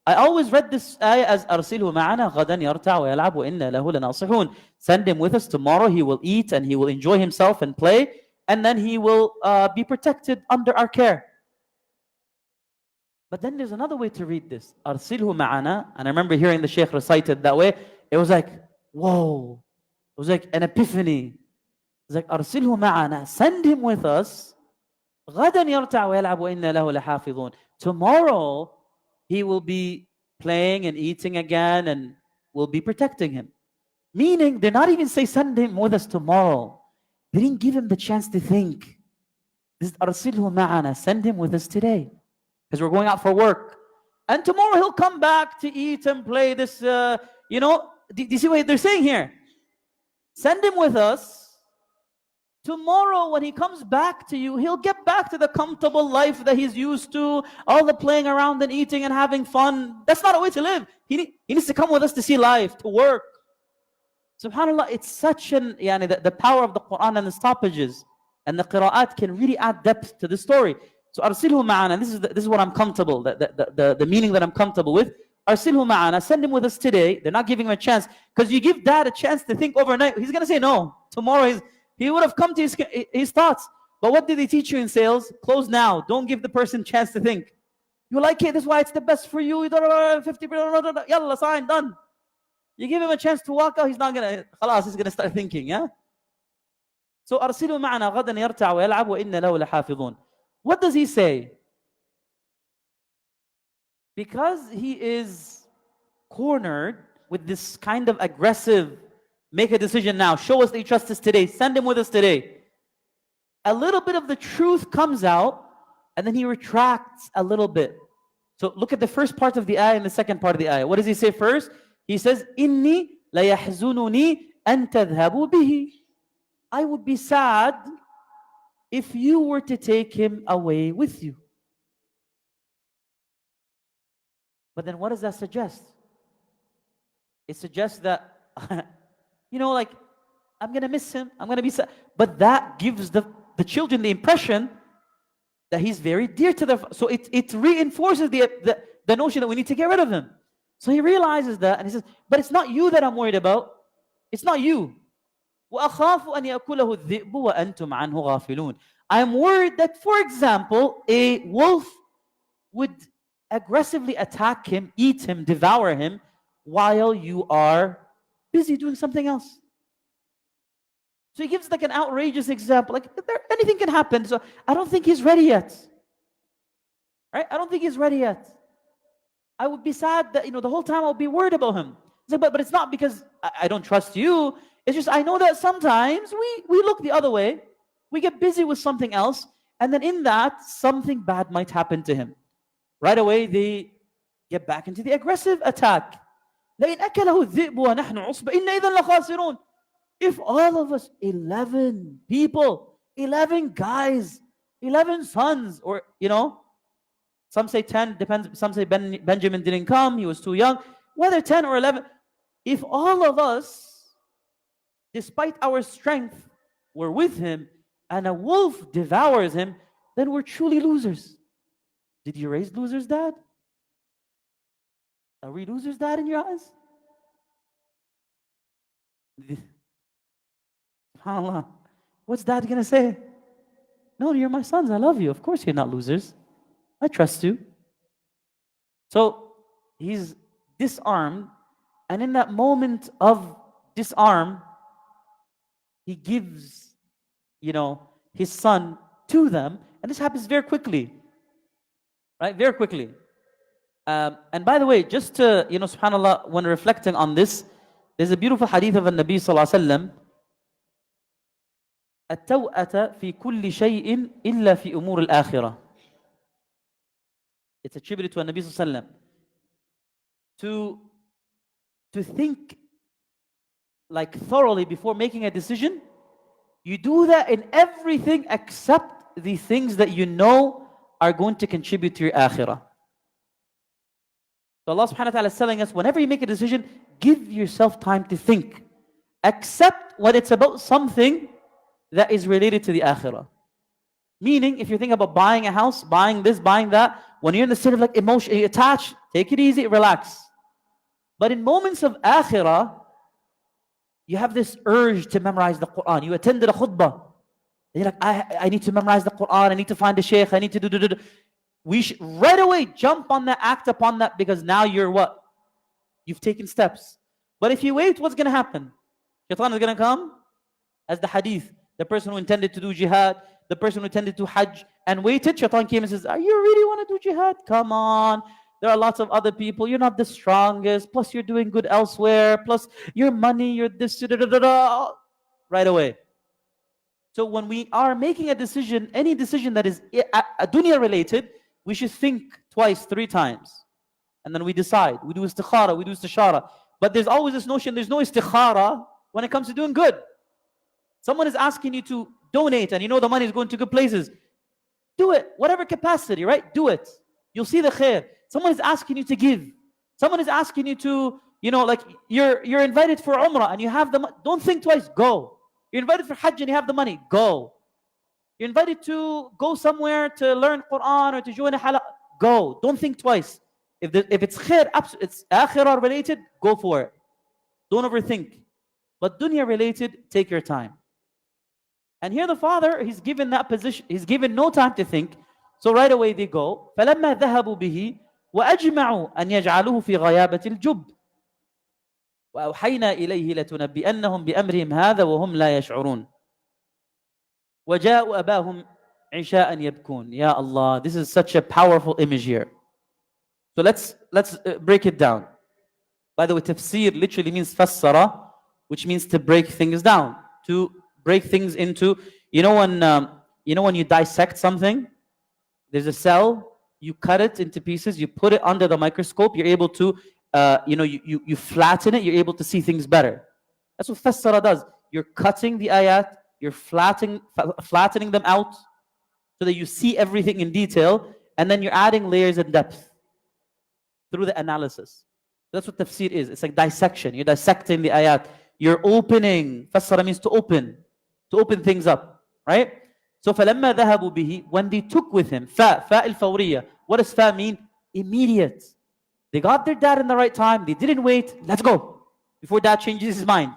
I always read this ayah as أرسله معنا غدا يرتع ويلعب وإنا له لناصحون. Send him with us tomorrow. He will eat and he will enjoy himself and play, and then he will be protected under our care. But then there's another way to read this. أرسله معنا, and I remember hearing the Shaykh recite it that way. It was like, whoa. It was like an epiphany. It's like أرسله معنا, send him with us. غدا يرتع ويلعب وإنا له لحافظون. Tomorrow he will be playing and eating again, and we'll be protecting him. Meaning, they're not even say send him with us tomorrow. They didn't give him the chance to think. This is أرسله معنا, send him with us today, because we're going out for work. And tomorrow he'll come back to eat and play this, do you see what they're saying here? Send him with us. Tomorrow when he comes back to you, he'll get back to the comfortable life that he's used to, all the playing around and eating and having fun. That's not a way to live. He needs to come with us to see life, to work. SubhanAllah, it's such an, the power of the Quran and the stoppages and the qira'at can really add depth to the story. So أرسله معنا, this is what I'm comfortable, the meaning that I'm comfortable with. أرسله معنا, send him with us today. They're not giving him a chance, because you give dad a chance to think overnight. He's going to say no. Tomorrow he would have come to his thoughts. But what did they teach you in sales? Close now. Don't give the person a chance to think. You like it, that's why it's the best for you. 50%, yalla, sign, done. You give him a chance to walk out, he's not going to, خلاص, he's going to start thinking, yeah? So أرسله معنا غدا يرتع ويلعب وإنا له لحافظون. What does he say? Because he is cornered with this kind of aggressive, make a decision now, show us that you trust us today, send him with us today. A little bit of the truth comes out, and then he retracts a little bit. So look at the first part of the ayah and the second part of the ayah. What does he say first? He says, إِنِّي لَيَحْزُنُنِي أَن تَذْهَبُوا بِهِ. I would be sad if you were to take him away with you. But then what does that suggest? It suggests that, like, I'm going to miss him, I'm going to be sad. But that gives the children the impression that he's very dear to them. So it reinforces the notion that we need to get rid of him. So he realizes that, and he says, but it's not you that I'm worried about. It's not you. وَأَخَافُ أَنْ يَأْكُلَهُ الذِّئْبُ وَأَنْتُمْ عَنْهُ غَافِلُونَ. I'm worried that, for example, a wolf would aggressively attack him, eat him, devour him, while you are busy doing something else. So he gives like an outrageous example. Like, anything can happen. So I don't think he's ready yet. Right? I don't think he's ready yet. I would be sad that, the whole time I'll be worried about him. Like, but it's not because I don't trust you. It's just I know that sometimes we look the other way. We get busy with something else. And then in that, something bad might happen to him. Right away, they get back into the aggressive attack. لَإِنْ أَكَلَهُ الذِّئْبُ وَنَحْنُ عُصْبَةٌ إِنَّ إِذًا لَخَاسِرُونَ. If all of us, 11 people, 11 guys, 11 sons, or, some say 10, depends. Some say Benjamin didn't come, he was too young. whether 10 or 11, if all of us, despite our strength, were with him and a wolf devours him, then we're truly losers. Did you raise losers, Dad? Are we losers, Dad, in your eyes? SubhanAllah. What's Dad going to say? No, you're my sons. I love you. Of course you're not losers. I trust you. So he's disarmed. And in that moment of disarm, he gives, his son to them. And this happens very quickly. Right? Very quickly. And by the way, just to, subhanAllah, when reflecting on this, there's a beautiful hadith of the Nabi sallallahu alaihi wasallam. التوأة في كل شيء إلا في أمور الآخرة. It's attributed to the Nabi sallallahu alaihi wasallam. To think like thoroughly before making a decision, you do that in everything except the things that you know are going to contribute to your akhirah. So Allah subhanahu wa ta'ala is telling us, whenever you make a decision, give yourself time to think. Except when it's about something that is related to the akhirah. Meaning, if you think about buying a house, buying this, buying that, when you're in the state of like emotion, attached, take it easy, relax. But in moments of akhirah, you have this urge to memorize the Quran. You attended a khutbah. And you're like, I need to memorize the Quran. I need to find a shaykh. I need to do. We should right away jump on that, act upon that, because now you're what? You've taken steps. But if you wait, what's going to happen? Shaitan is going to come, as the hadith. The person who intended to do jihad, the person who intended to hajj and waited, Shaitan came and says, you really want to do jihad? Come on. There are lots of other people. You're not the strongest. Plus, you're doing good elsewhere. Plus, your money, you're this, right away. So when we are making a decision, any decision that is dunya related, we should think twice, 3 times. And then we decide. We do istikhara, we do istishara. But there's always this notion, there's no istikhara when it comes to doing good. Someone is asking you to donate and you know the money is going to good places. Do it, whatever capacity, right? Do it. You'll see the khair. Someone is asking you to give. Someone is asking you to, like you're invited for umrah and you have the money. Don't think twice, go. You're invited for hajj and you have the money, go. You're invited to go somewhere to learn Quran or to join a halaqah, go. Don't think twice. If it's khair, it's akhirah related, go for it. Don't overthink. But dunya related, take your time. And here the father, he's given that position, he's given no time to think. So right away they go. فَلَمَّا ذَهَبُوا بِهِ وَأَجْمَعُوا أَنْ يَجْعَلُوهُ فِي غَيَابَةِ الْجُبِّ وَأَوْحَيْنَا إِلَيْهِ لَتُنَبِّئَنَّهُم بِأَمْرِهِمْ هَذَا وَهُمْ لَا يَشْعُرُونَ وَجَاءُوا أَبَاهُمْ عِشَاءً يَبْكُونَ. Ya Allah, this is such a powerful image here. So let's break it down. By the way, tafsir literally means fassara, which means to break things down, to break things into, when you dissect something, there's a cell, you cut it into pieces, you put it under the microscope, you're able to, you flatten it, you're able to see things better. That's what fassara does. You're cutting the ayat, you're flattening them out so that you see everything in detail, and then you're adding layers and depth through the analysis. That's what tafsir is. It's like dissection. You're dissecting the ayat. You're opening. Fassara means to open things up, right? So فَلَمَّا ذَهَبُوا بِهِ, when they took with him, fa al-fawriya. What does fa mean? Immediate. They got their dad in the right time. They didn't wait. Let's go. Before dad changes his mind.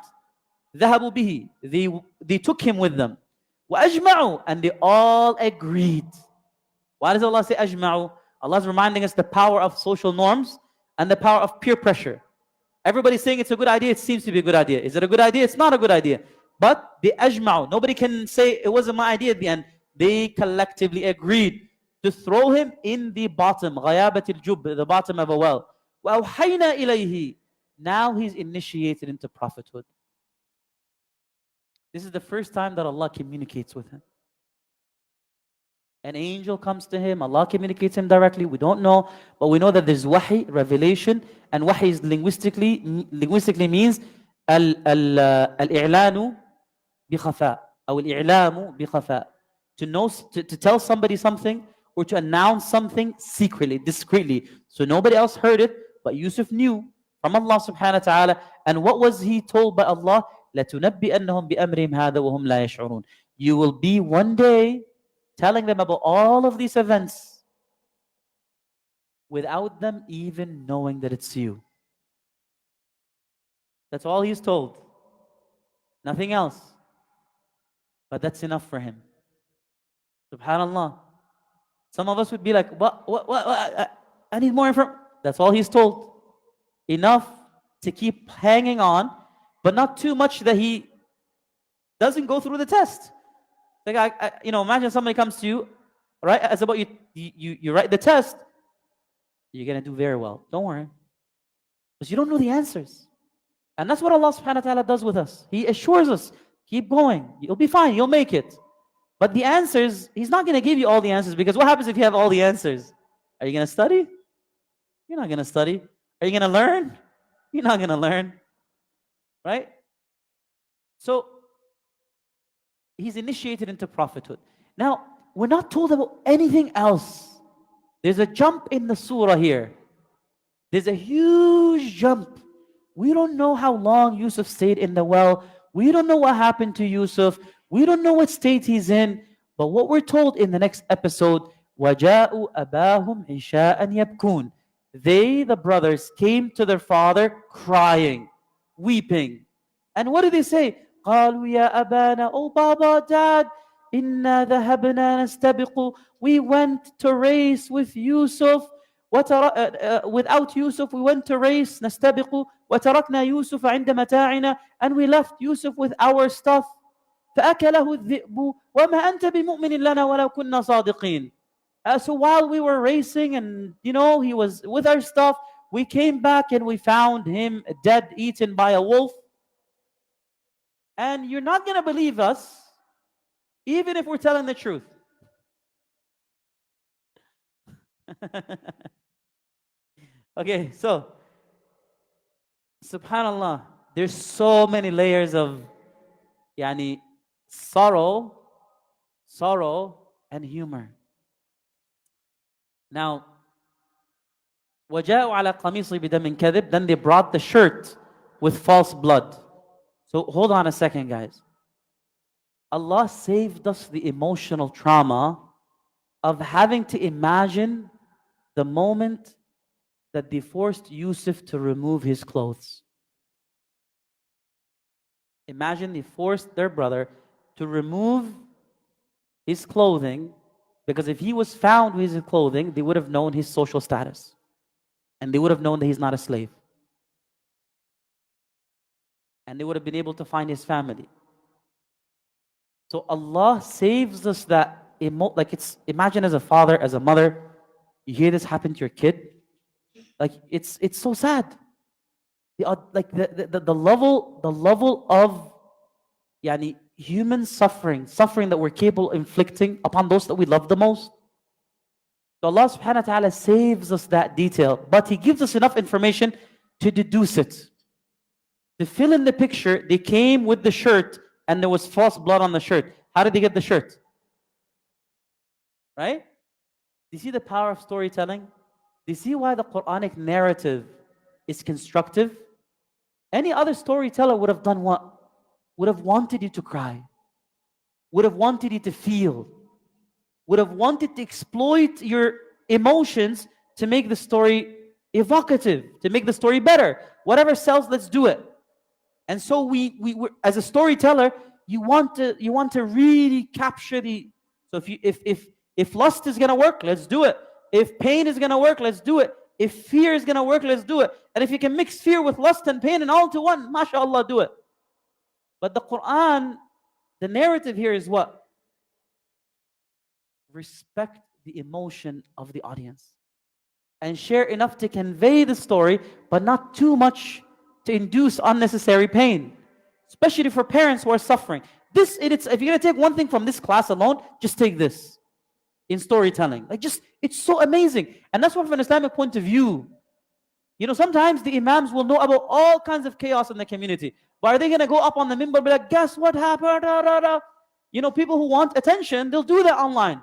ذَهَبُوا بِهِ. They took him with them. وَأَجْمَعُوا, and they all agreed. Why does Allah say أَجْمَعُوا? Allah is reminding us the power of social norms and the power of peer pressure. Everybody's saying it's a good idea. It seems to be a good idea. Is it a good idea? It's not a good idea. But they ajma'u. Nobody can say it wasn't my idea at the end. They collectively agreed to throw him in the bottom, ghayabat al-jub, the bottom of a well. وَأَوْحَيْنَا إِلَيْهِ. Now he's initiated into prophethood. This is the first time that Allah communicates with him. An angel comes to him, Allah communicates him directly. We don't know, but we know that there's wahi, revelation, and wahi is linguistically means al-i'lanu bi-khafa, or al-i'lamu bi-khafa. To know, to tell somebody something, or to announce something secretly, discreetly. So nobody else heard it, but Yusuf knew. from Allah subhanahu wa ta'ala. And what was he told by Allah? لَتُنَبِّئَنَّهُمْ بِأَمْرِهِمْ هَذَا وَهُمْ لَا يَشْعُرُونَ. You will be one day telling them about all of these events without them even knowing that it's you. That's all he's told. Nothing else. But that's enough for him. Subhanallah. Some of us would be like, what, I need more information. That's all he's told. Enough to keep hanging on, but not too much that he doesn't go through the test. Like, imagine somebody comes to you, right? As about you write the test, you're going to do very well. Don't worry. Because you don't know the answers. And that's what Allah subhanahu wa ta'ala does with us. He assures us, keep going. You'll be fine. You'll make it. But the answers, He's not going to give you all the answers, because what happens if you have all the answers? Are you going to study? You're not going to study. Are you going to learn? You're not going to learn. Right? So, He's initiated into prophethood. Now, we're not told about anything else. There's a jump in the surah here. There's a huge jump. We don't know how long Yusuf stayed in the well. We don't know what happened to Yusuf. We don't know what state he's in. But what we're told in the next episode, وَجَاءُوا أَبَاهُمْ عِشَاءً يَبْكُونَ. They, the brothers, came to their father crying, weeping. And what did they say? قالوا يا أبانا, oh Baba, Dad, إنا ذهبنا نستبق. We went to race with Yusuf. Without Yusuf, we went to race, نستبق. وتركنا يوسف عند متاعنا. And we left Yusuf with our stuff. فأكله الذئب وما أنت بمؤمن لنا ولو كنا صادقين. So while we were racing and, he was with our stuff, we came back and we found him dead, eaten by a wolf. And you're not going to believe us, even if we're telling the truth. Okay, so, subhanallah, there's so many layers of sorrow and humor. Now, وَجَاءُوا عَلَى قَمِيصِهِ بِدَمٍ كَذِبٍ. Then they brought the shirt with false blood. So hold on a second, guys. Allah saved us the emotional trauma of having to imagine the moment that they forced Yusuf to remove his clothes. Imagine they forced their brother to remove his clothing, because if he was found with his clothing, they would have known his social status. And they would have known that he's not a slave. And they would have been able to find his family. So Allah saves us that imagine as a father, as a mother, you hear this happen to your kid. It's so sad. The level of human suffering that we're capable of inflicting upon those that we love the most. So Allah subhanahu wa ta'ala saves us that detail, but He gives us enough information to deduce it. To fill in the picture, they came with the shirt and there was false blood on the shirt. How did they get the shirt? Right? Do you see the power of storytelling? Do you see why the Quranic narrative is constructive? Any other storyteller would have done what? Would have wanted you to cry. Would have wanted you to feel. Would have wanted to exploit your emotions to make the story evocative, to make the story better. Whatever sells, let's do it. And so we as a storyteller, you want to really capture the. So if lust is gonna work, let's do it. If pain is gonna work, let's do it. If fear is gonna work, let's do it. And if you can mix fear with lust and pain and all into one, mashallah, do it. But the Quran, the narrative here is what? Respect the emotion of the audience and share enough to convey the story, but not too much to induce unnecessary pain, especially for parents who are suffering. If you're going to take one thing from this class alone, just take this in storytelling. It's so amazing. And that's what, from an Islamic point of view, sometimes the imams will know about all kinds of chaos in the community. But are they going to go up on the minbar and be like, guess what happened? People who want attention, they'll do that online.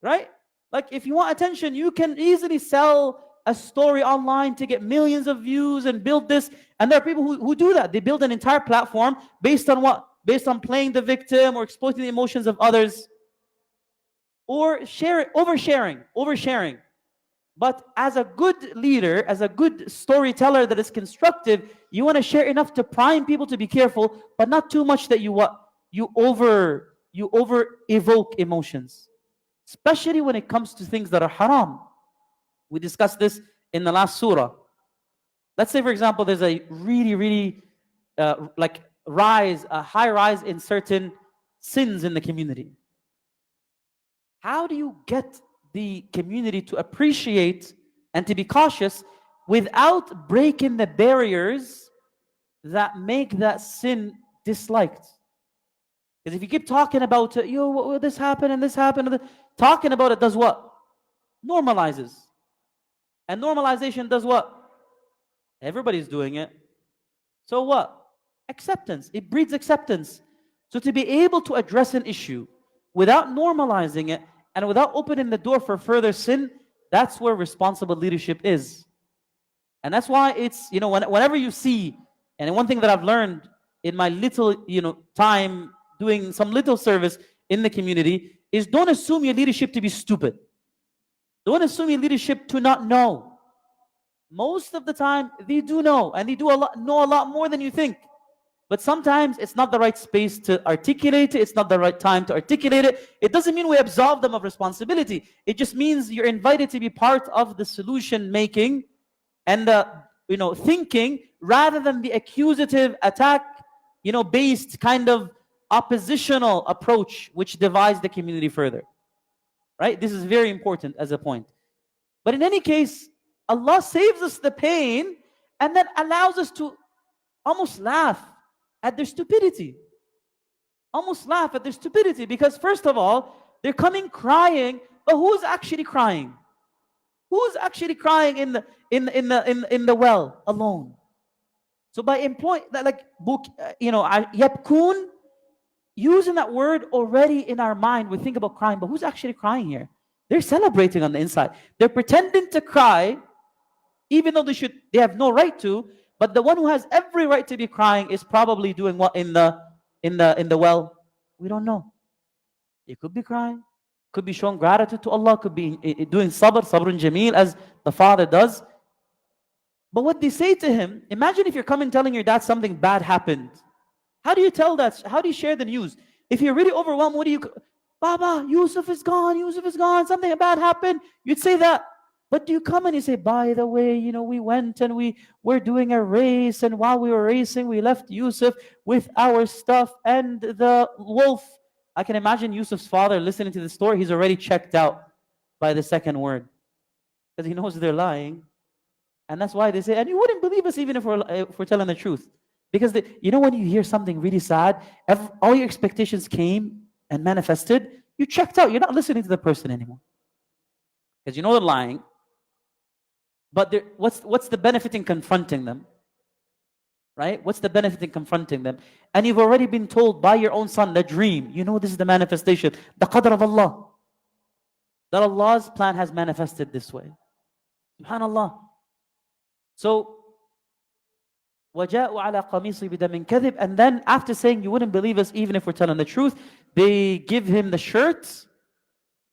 Right? Like if you want attention, you can easily sell a story online to get millions of views and build this. And there are people who do that. They build an entire platform based on what? Based on playing the victim or exploiting the emotions of others. Or oversharing. But as a good leader, as a good storyteller that is constructive, you want to share enough to prime people to be careful, but not too much that you over evoke emotions. Especially when it comes to things that are haram. We discussed this in the last surah. Let's say, for example, there's a really high rise in certain sins in the community. How do you get the community to appreciate and to be cautious without breaking the barriers that make that sin disliked? Because if you keep talking about this happened and this happened, talking about it does what? Normalizes. And normalization does what? Everybody's doing it. So what? Acceptance. It breeds acceptance. So to be able to address an issue without normalizing it and without opening the door for further sin, that's where responsible leadership is. And that's why it's, whenever you see, and one thing that I've learned in my little, time doing some little service in the community is don't assume your leadership to be stupid. Don't assume your leadership to not know. Most of the time, they do know, and they know a lot more than you think. But sometimes it's not the right space to articulate it. It's not the right time to articulate it. It doesn't mean we absolve them of responsibility. It just means you're invited to be part of the solution making and the thinking rather than the accusative attack based kind of oppositional approach which divides the community further. Right? This is very important as a point. But in any case, Allah saves us the pain and then allows us to almost laugh at their stupidity. Almost laugh at their stupidity because first of all, they're coming crying, but who's actually crying? Who's actually crying in the well alone? So by employing that, like book, yabkun, using that word already in our mind, we think about crying, but who's actually crying here? They're celebrating on the inside. They're pretending to cry, even though they have no right to. But the one who has every right to be crying is probably doing what in the well? We don't know. He could be crying, could be showing gratitude to Allah, could be doing sabrun jameel as the father does. But what they say to him, imagine if you're coming telling your dad something bad happened. How do you tell that? How do you share the news? If you're really overwhelmed, what do you, Baba, Yusuf is gone, something bad happened. You'd say that. But do you come and you say, by the way, we went and we were doing a race, and while we were racing, we left Yusuf with our stuff and the wolf. I can imagine Yusuf's father listening to the story. He's already checked out by the second word because he knows they're lying. And that's why they say, and you wouldn't believe us even if we're telling the truth. Because when you hear something really sad, all your expectations came and manifested, you checked out. You're not listening to the person anymore. Because they're lying. But what's the benefit in confronting them? Right? What's the benefit in confronting them? And you've already been told by your own son, the dream. This is the manifestation, the qadr of Allah. That Allah's plan has manifested this way. SubhanAllah. So, وَجَاءُوا عَلَى قَمِيصِي بِدَمٍ كَذِبٍ. And then after saying, you wouldn't believe us even if we're telling the truth, they give him the shirt.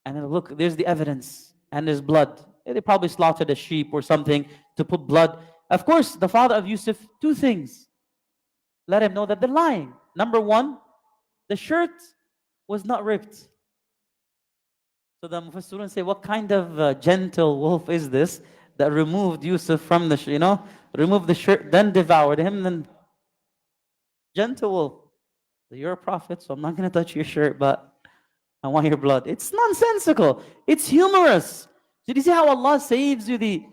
And then look, there's the evidence. And there's blood. They probably slaughtered a sheep or something to put blood. Of course, the father of Yusuf, two things. Let him know that they're lying. Number one, the shirt was not ripped. So the Mufassirun say, what kind of gentle wolf is this that removed Yusuf from the, removed the shirt, then devoured him, then gentle wolf. You're a prophet, so I'm not going to touch your shirt, but I want your blood. It's nonsensical. It's humorous. Did you see how Allah saves you the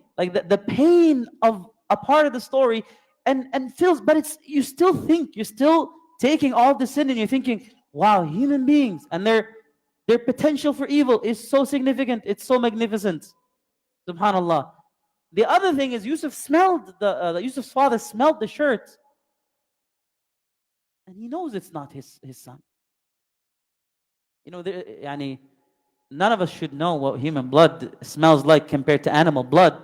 pain of a part of the story and feels, but you still think, you're still taking all the sin and you're thinking, wow, human beings and their potential for evil is so significant, it's so magnificent. SubhanAllah. The other thing is Yusuf's father smelled the shirt and he knows it's not his son. None of us should know what human blood smells like compared to animal blood.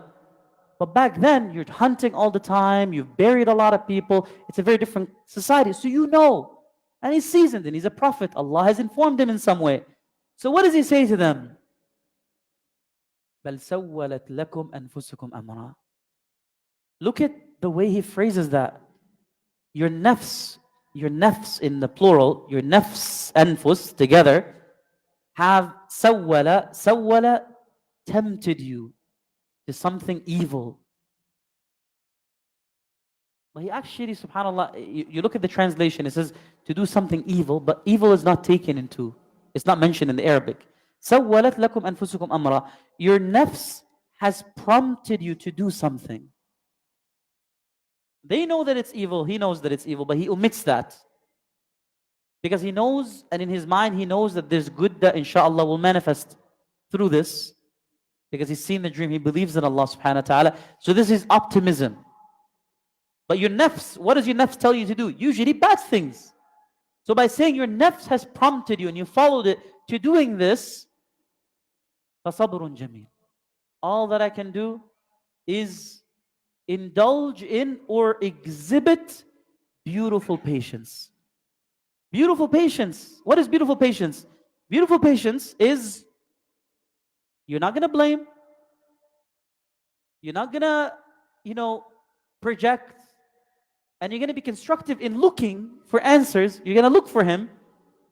But back then, you're hunting all the time, you've buried a lot of people, it's a very different society. So you know. And he's seasoned and he's a prophet. Allah has informed him in some way. So what does he say to them? بَلْ سَوَّلَتْ لَكُمْ أَنفُسُكُمْ أَمْرًا. Look at the way he phrases that. Your nafs in the plural, your nafs, anfus, together, have sawwala, tempted you to something evil. But he actually, subhanAllah, you look at the translation, it says to do something evil, but evil is not taken into, it's not mentioned in the Arabic. سَوَّلَتْ لَكُمْ أَنفُسُكُمْ أَمْرًا. Your nafs has prompted you to do something. They know that it's evil, he knows that it's evil, but he omits that. Because he knows, and in his mind he knows that there's good that inshallah will manifest through this. Because he's seen the dream, he believes in Allah subhanahu wa ta'ala. So this is optimism. But your nafs, what does your nafs tell you to do? Usually bad things. So by saying your nafs has prompted you and you followed it to doing this, فَصَبْرٌ جَمِيلٌ. All that I can do is indulge in or exhibit beautiful patience. Beautiful patience. What is beautiful patience? Beautiful patience is you're not going to blame. You're not going to, project. And you're going to be constructive in looking for answers. You're going to look for him.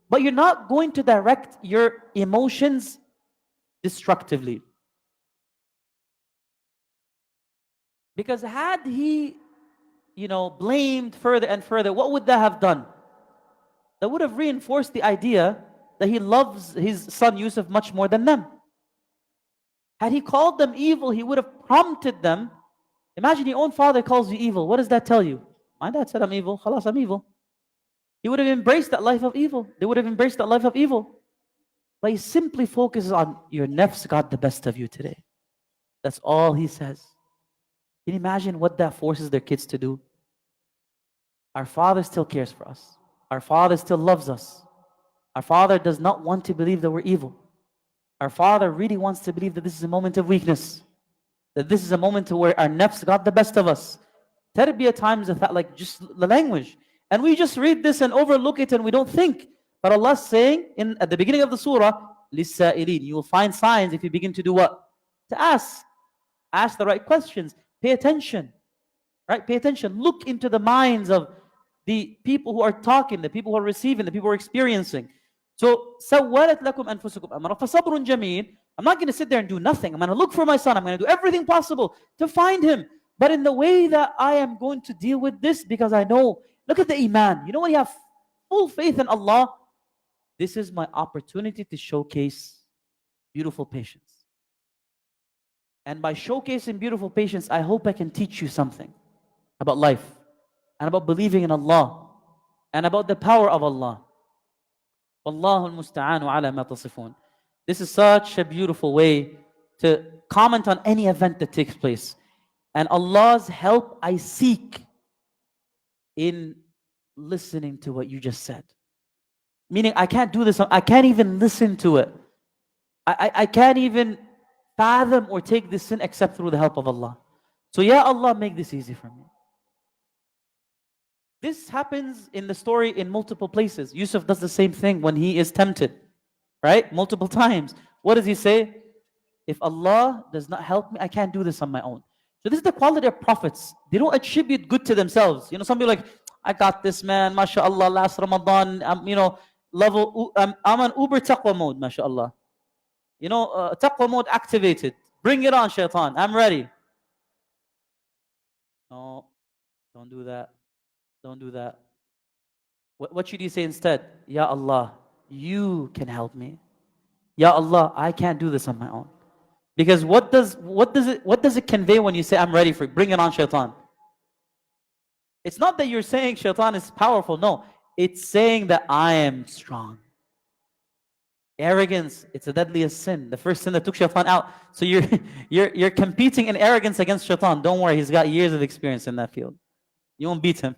But you're not going to direct your emotions destructively. Because had he, blamed further and further, what would that have done? That would have reinforced the idea that he loves his son Yusuf much more than them. Had he called them evil, he would have prompted them. Imagine your own father calls you evil. What does that tell you? My dad said I'm evil. Khalas, I'm evil. He would have embraced that life of evil. They would have embraced that life of evil. But he simply focuses on your nafs got the best of you today. That's all he says. Can you imagine what that forces their kids to do? Our Father still cares for us. Our Father still loves us. Our Father does not want to believe that we're evil. Our Father really wants to believe that this is a moment of weakness. That this is a moment where our nafs got the best of us. Tarbiyah times like just the language. And we just read this and overlook it and we don't think. But Allah's saying at the beginning of the surah, لِلسَّائِلِينَ. You will find signs if you begin to do what? To ask. Ask the right questions. Pay attention. Right? Pay attention. Look into the minds of the people who are talking, the people who are receiving, the people who are experiencing. So, سَوَّلَتْ لَكُمْ أَنفُسُكُمْ أَمْرًا فَصَبْرٌ جَمِيلٌ. I'm not going to sit there and do nothing. I'm going to look for my son. I'm going to do everything possible to find him. But in the way that I am going to deal with this, because I know, look at the iman. You know when you have full faith in Allah, this is my opportunity to showcase beautiful patience. And by showcasing beautiful patience, I hope I can teach you something about life and about believing in Allah and about the power of Allah. Wallahu al-musta'anu ala ma tasifun. This is such a beautiful way to comment on any event that takes place. And Allah's help I seek in listening to what you just said. Meaning I can't do this, I can't even listen to it. I can't even fathom or take this sin except through the help of Allah. So Ya Allah, make this easy for me. This happens in the story in multiple places. Yusuf does the same thing when he is tempted. Right? Multiple times. What does he say? If Allah does not help me, I can't do this on my own. So this is the quality of prophets. They don't attribute good to themselves. Some people like, I got this, man, mashallah, last Ramadan, I'm on uber taqwa mode, mashallah. Taqwa mode activated. Bring it on, shaitan, I'm ready. No, don't do that. Don't do that. What should you say instead? Ya Allah, you can help me. Ya Allah, I can't do this on my own. Because what does it convey when you say I'm ready for it? Bring it on, shaitan. It's not that you're saying shaitan is powerful. No, it's saying that I am strong. Arrogance, it's the deadliest sin. The first sin that took shaitan out. So you're competing in arrogance against shaitan. Don't worry, he's got years of experience in that field. You won't beat him.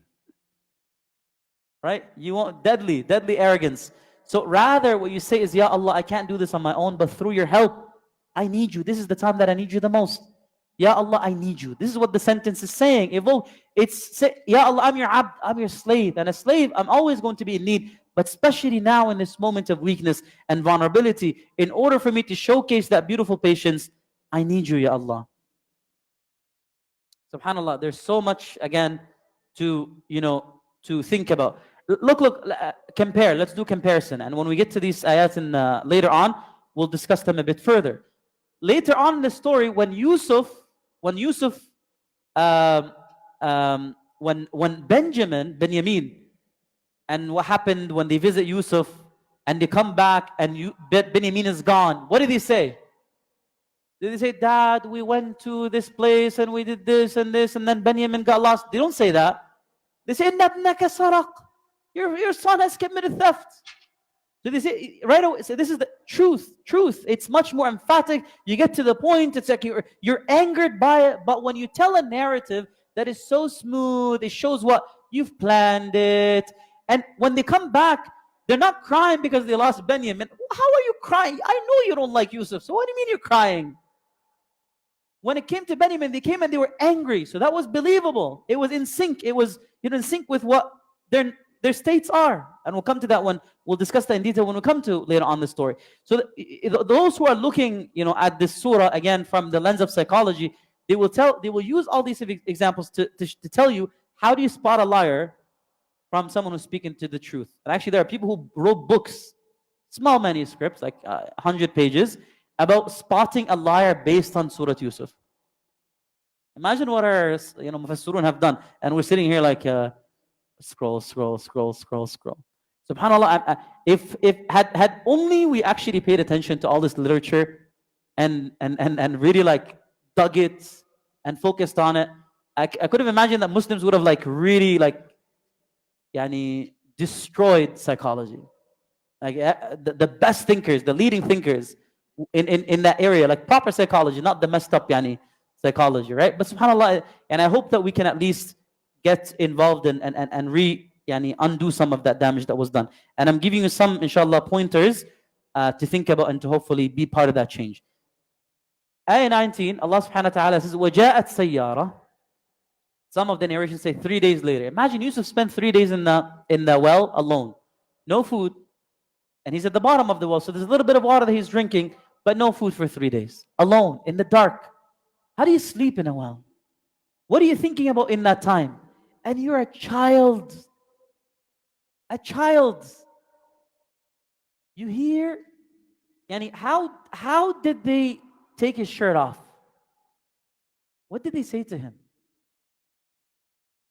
Right? You won't, deadly arrogance. So rather what you say is, Ya Allah, I can't do this on my own, but through your help, I need you. This is the time that I need you the most. Ya Allah, I need you. This is what the sentence is saying. Ya Allah, I'm your abd, I'm your slave. And a slave, I'm always going to be in need. But especially now in this moment of weakness and vulnerability, in order for me to showcase that beautiful patience, I need you, Ya Allah. SubhanAllah, there's so much, again, to think about. Look, compare. Let's do comparison. And when we get to these ayats later on, we'll discuss them a bit further. Later on in the story, when Benjamin, and what happened when they visit Yusuf, and they come back, and Benjamin is gone. What did he say? Did they say, Dad, we went to this place, and we did this, and then Benjamin got lost? They don't say that. They say, Inna ibnaka saraq. Your son has committed theft. So they say, right away, so this is the truth. It's much more emphatic. You get to the point. It's like you're angered by it. But when you tell a narrative that is so smooth, it shows what you've planned it. And when they come back, they're not crying because they lost Benjamin. How are you crying? I know you don't like Yusuf. So what do you mean you're crying? When it came to Benjamin, they came and they were angry. So that was believable. It was in sync. It was in sync with what their states are. And we'll come to that one. We'll discuss that in detail when we come to later on the story. So those who are looking at this surah, again, from the lens of psychology, they will use all these examples to tell you, how do you spot a liar from someone who's speaking to the truth. And actually, there are people who wrote books, small manuscripts, like 100 pages, about spotting a liar based on Surah Yusuf. Imagine what our Mufassirun have done. And we're sitting here like, scroll. SubhanAllah, if had only we actually paid attention to all this literature and really like dug it and focused on it, I could have imagined that Muslims would have like really like destroyed psychology. Like the best thinkers, the leading thinkers in that area, like proper psychology, not the messed up psychology, right? But subhanAllah, and I hope that we can at least get involved and undo some of that damage that was done. And I'm giving you some, inshallah, pointers to think about and to hopefully be part of that change. Ayah 19, Allah subhanahu wa ta'ala says, وَجَاءَتْ سَيَّارَةٌ. Some of the narrations say 3 days later. Imagine Yusuf spent 3 days in the well alone. No food. And he's at the bottom of the well. So there's a little bit of water that he's drinking, but no food for 3 days. Alone, in the dark. How do you sleep in a well? What are you thinking about in that time? And you're a child. A child. You hear? How did they take his shirt off? What did they say to him?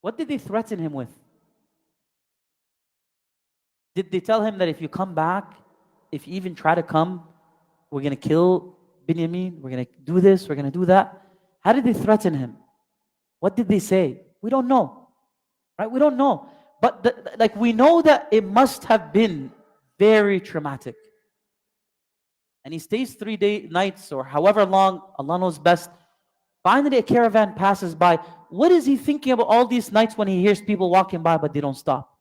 What did they threaten him with? Did they tell him that if you come back, if you even try to come, we're going to kill Binyamin, we're going to do this, we're going to do that? How did they threaten him? What did they say? We don't know. Right? We don't know. But we know that it must have been very traumatic. And he stays 3 nights or however long, Allah knows best. Finally, a caravan passes by. What is he thinking about all these nights when he hears people walking by but they don't stop?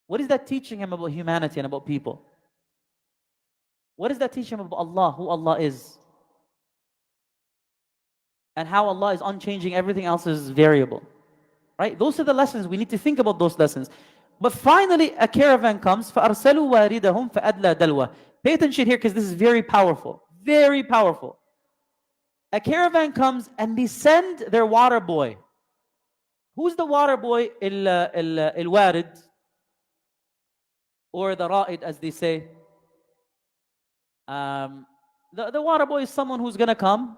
What is that teaching him about humanity and about people? What is that teaching him about Allah, who Allah is? And how Allah is unchanging, everything else is variable. Right? Those are the lessons. We need to think about those lessons. But finally, a caravan comes. فَأَرْسَلُوا وَارِدَهُمْ فَأَدْلَى دَلْوَةً. Pay attention here because this is very powerful. Very powerful. A caravan comes and they send their water boy. Who's the water boy? Warid, or the Ra'id, as they say. The water boy is someone who's going to come,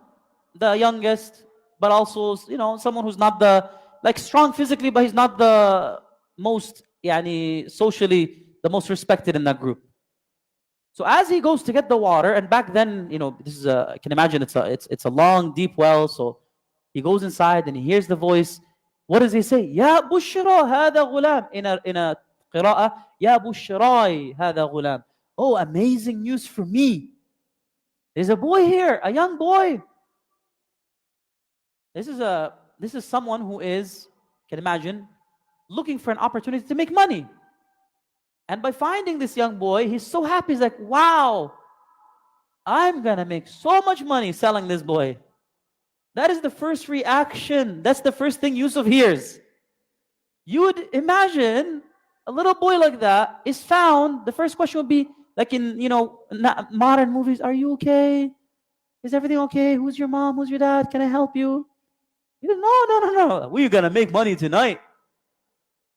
the youngest, but also someone who's not strong physically, but he's not the most socially the most respected in that group. So as he goes to get the water, and back then, this is I can imagine it's a long, deep well. So he goes inside and he hears the voice. What does he say? Ya bushra hada ghulam. In a qira'ah, Ya bushrai hada ghulam. Oh, amazing news for me. There's a boy here, a young boy. This is someone who is, can imagine, looking for an opportunity to make money. And by finding this young boy, he's so happy. He's like, wow, I'm gonna make so much money selling this boy. That is the first reaction. That's the first thing Yusuf hears. You would imagine a little boy like that is found. The first question would be like in modern movies: Are you okay? Is everything okay? Who's your mom? Who's your dad? Can I help you? He goes, no. We're gonna make money tonight.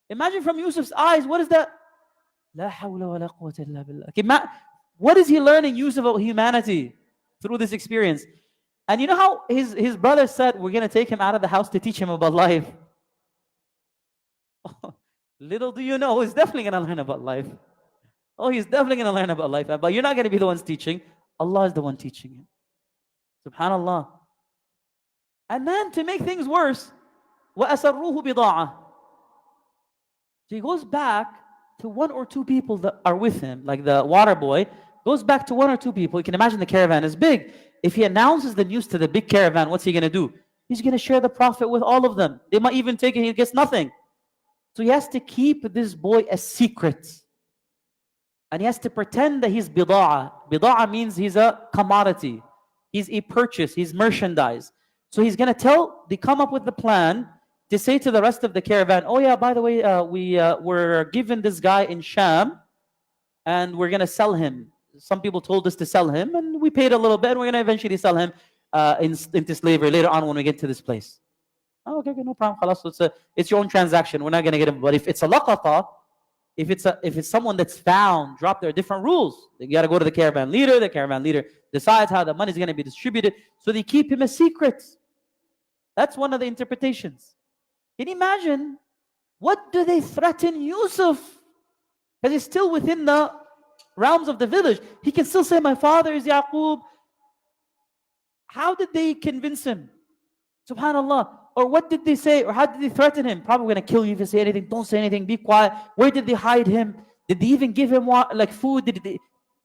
Imagine from Yusuf's eyes, what is that? La hawla wa la quwwata illa billah. Okay, what is he learning, Yusuf, about humanity through this experience? And you know how his brother said, we're gonna take him out of the house to teach him about life. Little do you know, he's definitely gonna learn about life. Oh, he's definitely gonna learn about life. But you're not gonna be the ones teaching. Allah is the one teaching him. Subhanallah. And then to make things worse, وَأَسَرُّوهُ بِضَاعَةً. So he goes back to one or two people that are with him, like the water boy, goes back to one or two people. You can imagine the caravan is big. If he announces the news to the big caravan, what's he going to do? He's going to share the Prophet with all of them. They might even take it, he gets nothing. So he has to keep this boy a secret. And he has to pretend that he's bida'ah. Bida'ah means he's a commodity. He's a purchase, he's merchandise. So he's going to they come up with the plan to say to the rest of the caravan, oh yeah, by the way, we were given this guy in Sham, and we're going to sell him. Some people told us to sell him, and we paid a little bit, and we're going to eventually sell him into slavery later on when we get to this place. Oh, okay, no problem. It's your own transaction. We're not going to get him. But if it's a laqata, if it's someone that's found, dropped, there are different rules. You got to go to the caravan leader. The caravan leader decides how the money is going to be distributed. So they keep him a secret. That's one of the interpretations. Can you imagine? What do they threaten Yusuf? Because he's still within the realms of the village. He can still say, my father is Yaqub. How did they convince him? Subhanallah. Or what did they say? Or how did they threaten him? Probably going to kill you if you say anything. Don't say anything. Be quiet. Where did they hide him? Did they even give him food?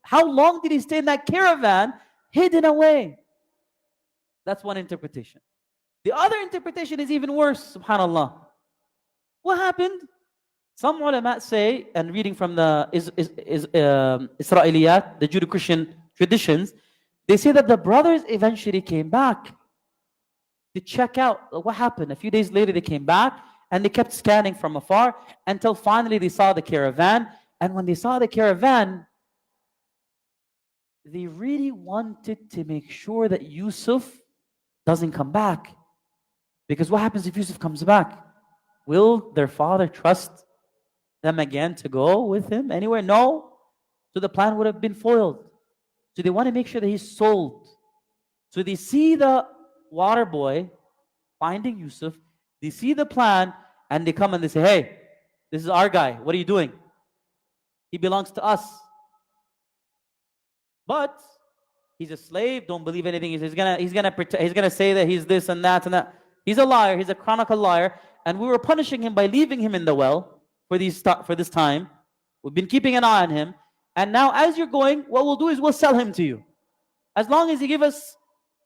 How long did he stay in that caravan hidden away? That's one interpretation. The other interpretation is even worse, subhanallah. What happened? Some ulama say, and reading from the Israeliyat, the Judeo-Christian traditions, they say that the brothers eventually came back to check out what happened. A few days later, they came back, and they kept scanning from afar until finally they saw the caravan. And when they saw the caravan, they really wanted to make sure that Yusuf doesn't come back. Because what happens if Yusuf comes back? Will their father trust them again to go with him anywhere? No. So the plan would have been foiled. So they want to make sure that he's sold. So they see the water boy finding Yusuf. They see the plan, and they come and they say, hey, this is our guy. What are you doing? He belongs to us. But he's a slave. Don't believe anything. He's gonna say that he's this and that and that. He's a liar. He's a chronicle liar. And we were punishing him by leaving him in the well for this time. We've been keeping an eye on him. And now as you're going, what we'll do is we'll sell him to you. As long as you give us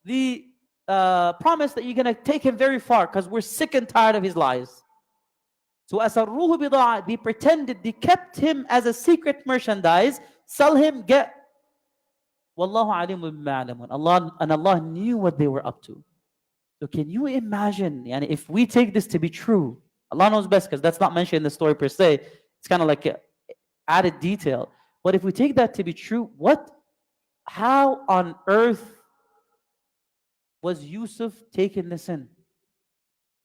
the promise that you're going to take him very far, because we're sick and tired of his lies. So asarruhu bida'ah, they pretended, they kept him as a secret merchandise, sell him, get. Wallahu alimu bima ya'lamun. Allah knew what they were up to. So can you imagine, if we take this to be true, Allah knows best because that's not mentioned in the story per se, it's kind of like an added detail. But if we take that to be true, how on earth was Yusuf taking this in?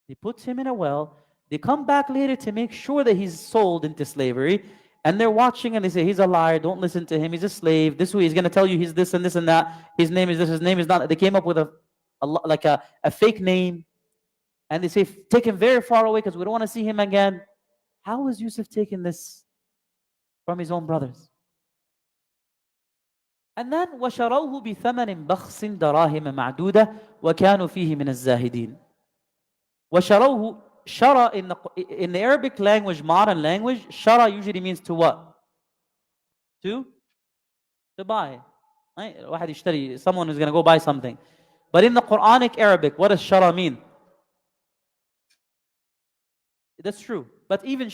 They put him in a well, they come back later to make sure that he's sold into slavery, and they're watching and they say, he's a liar, don't listen to him, he's a slave, this way he's going to tell you he's this and this and that, his name is this, his name is not. They came up with a fake name, and they say, take him very far away because we don't want to see him again. How was Yusuf taking this from his own brothers? And then وَشَرَوْهُ بِثَمَنٍ بَخْسٍ دَرَاهِمَ مَعْدُودَةٍ وَكَانُوا فِيهِ مِنَ الزَّاهِدِينَ. وَشَرَوْهُ, shara in the Arabic language, modern language, shara usually means to what? To buy. Right? Someone who's going to go buy something. But in the Quranic Arabic, what does shara mean? That's true. But even,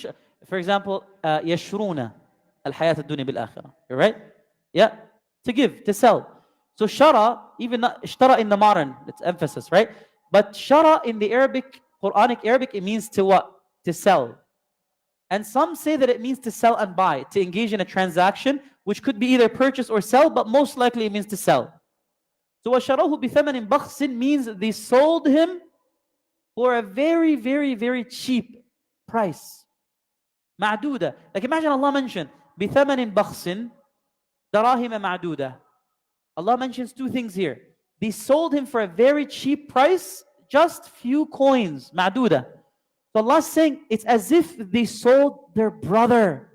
for example, يَشْرُونَ الْحَيَاةَ الدُّنْيَا بِالْآخِرَةِ. You're right? Yeah. To give, to sell. So shara, even not ishtara in the modern, it's emphasis, right? But shara in the Quranic Arabic, it means to what? To sell. And some say that it means to sell and buy, to engage in a transaction, which could be either purchase or sell, but most likely it means to sell. So وَشَرَوْهُ بِثَمَنٍ بَخْسٍ means they sold him for a very, very, very cheap price. معدودة. Like imagine Allah mentioned, بِثَمَنٍ بَخْسٍ دَرَاهِمَ مَعْدُودَة. Allah mentions two things here. They sold him for a very cheap price, just few coins, معدودة. So Allah's saying it's as if they sold their brother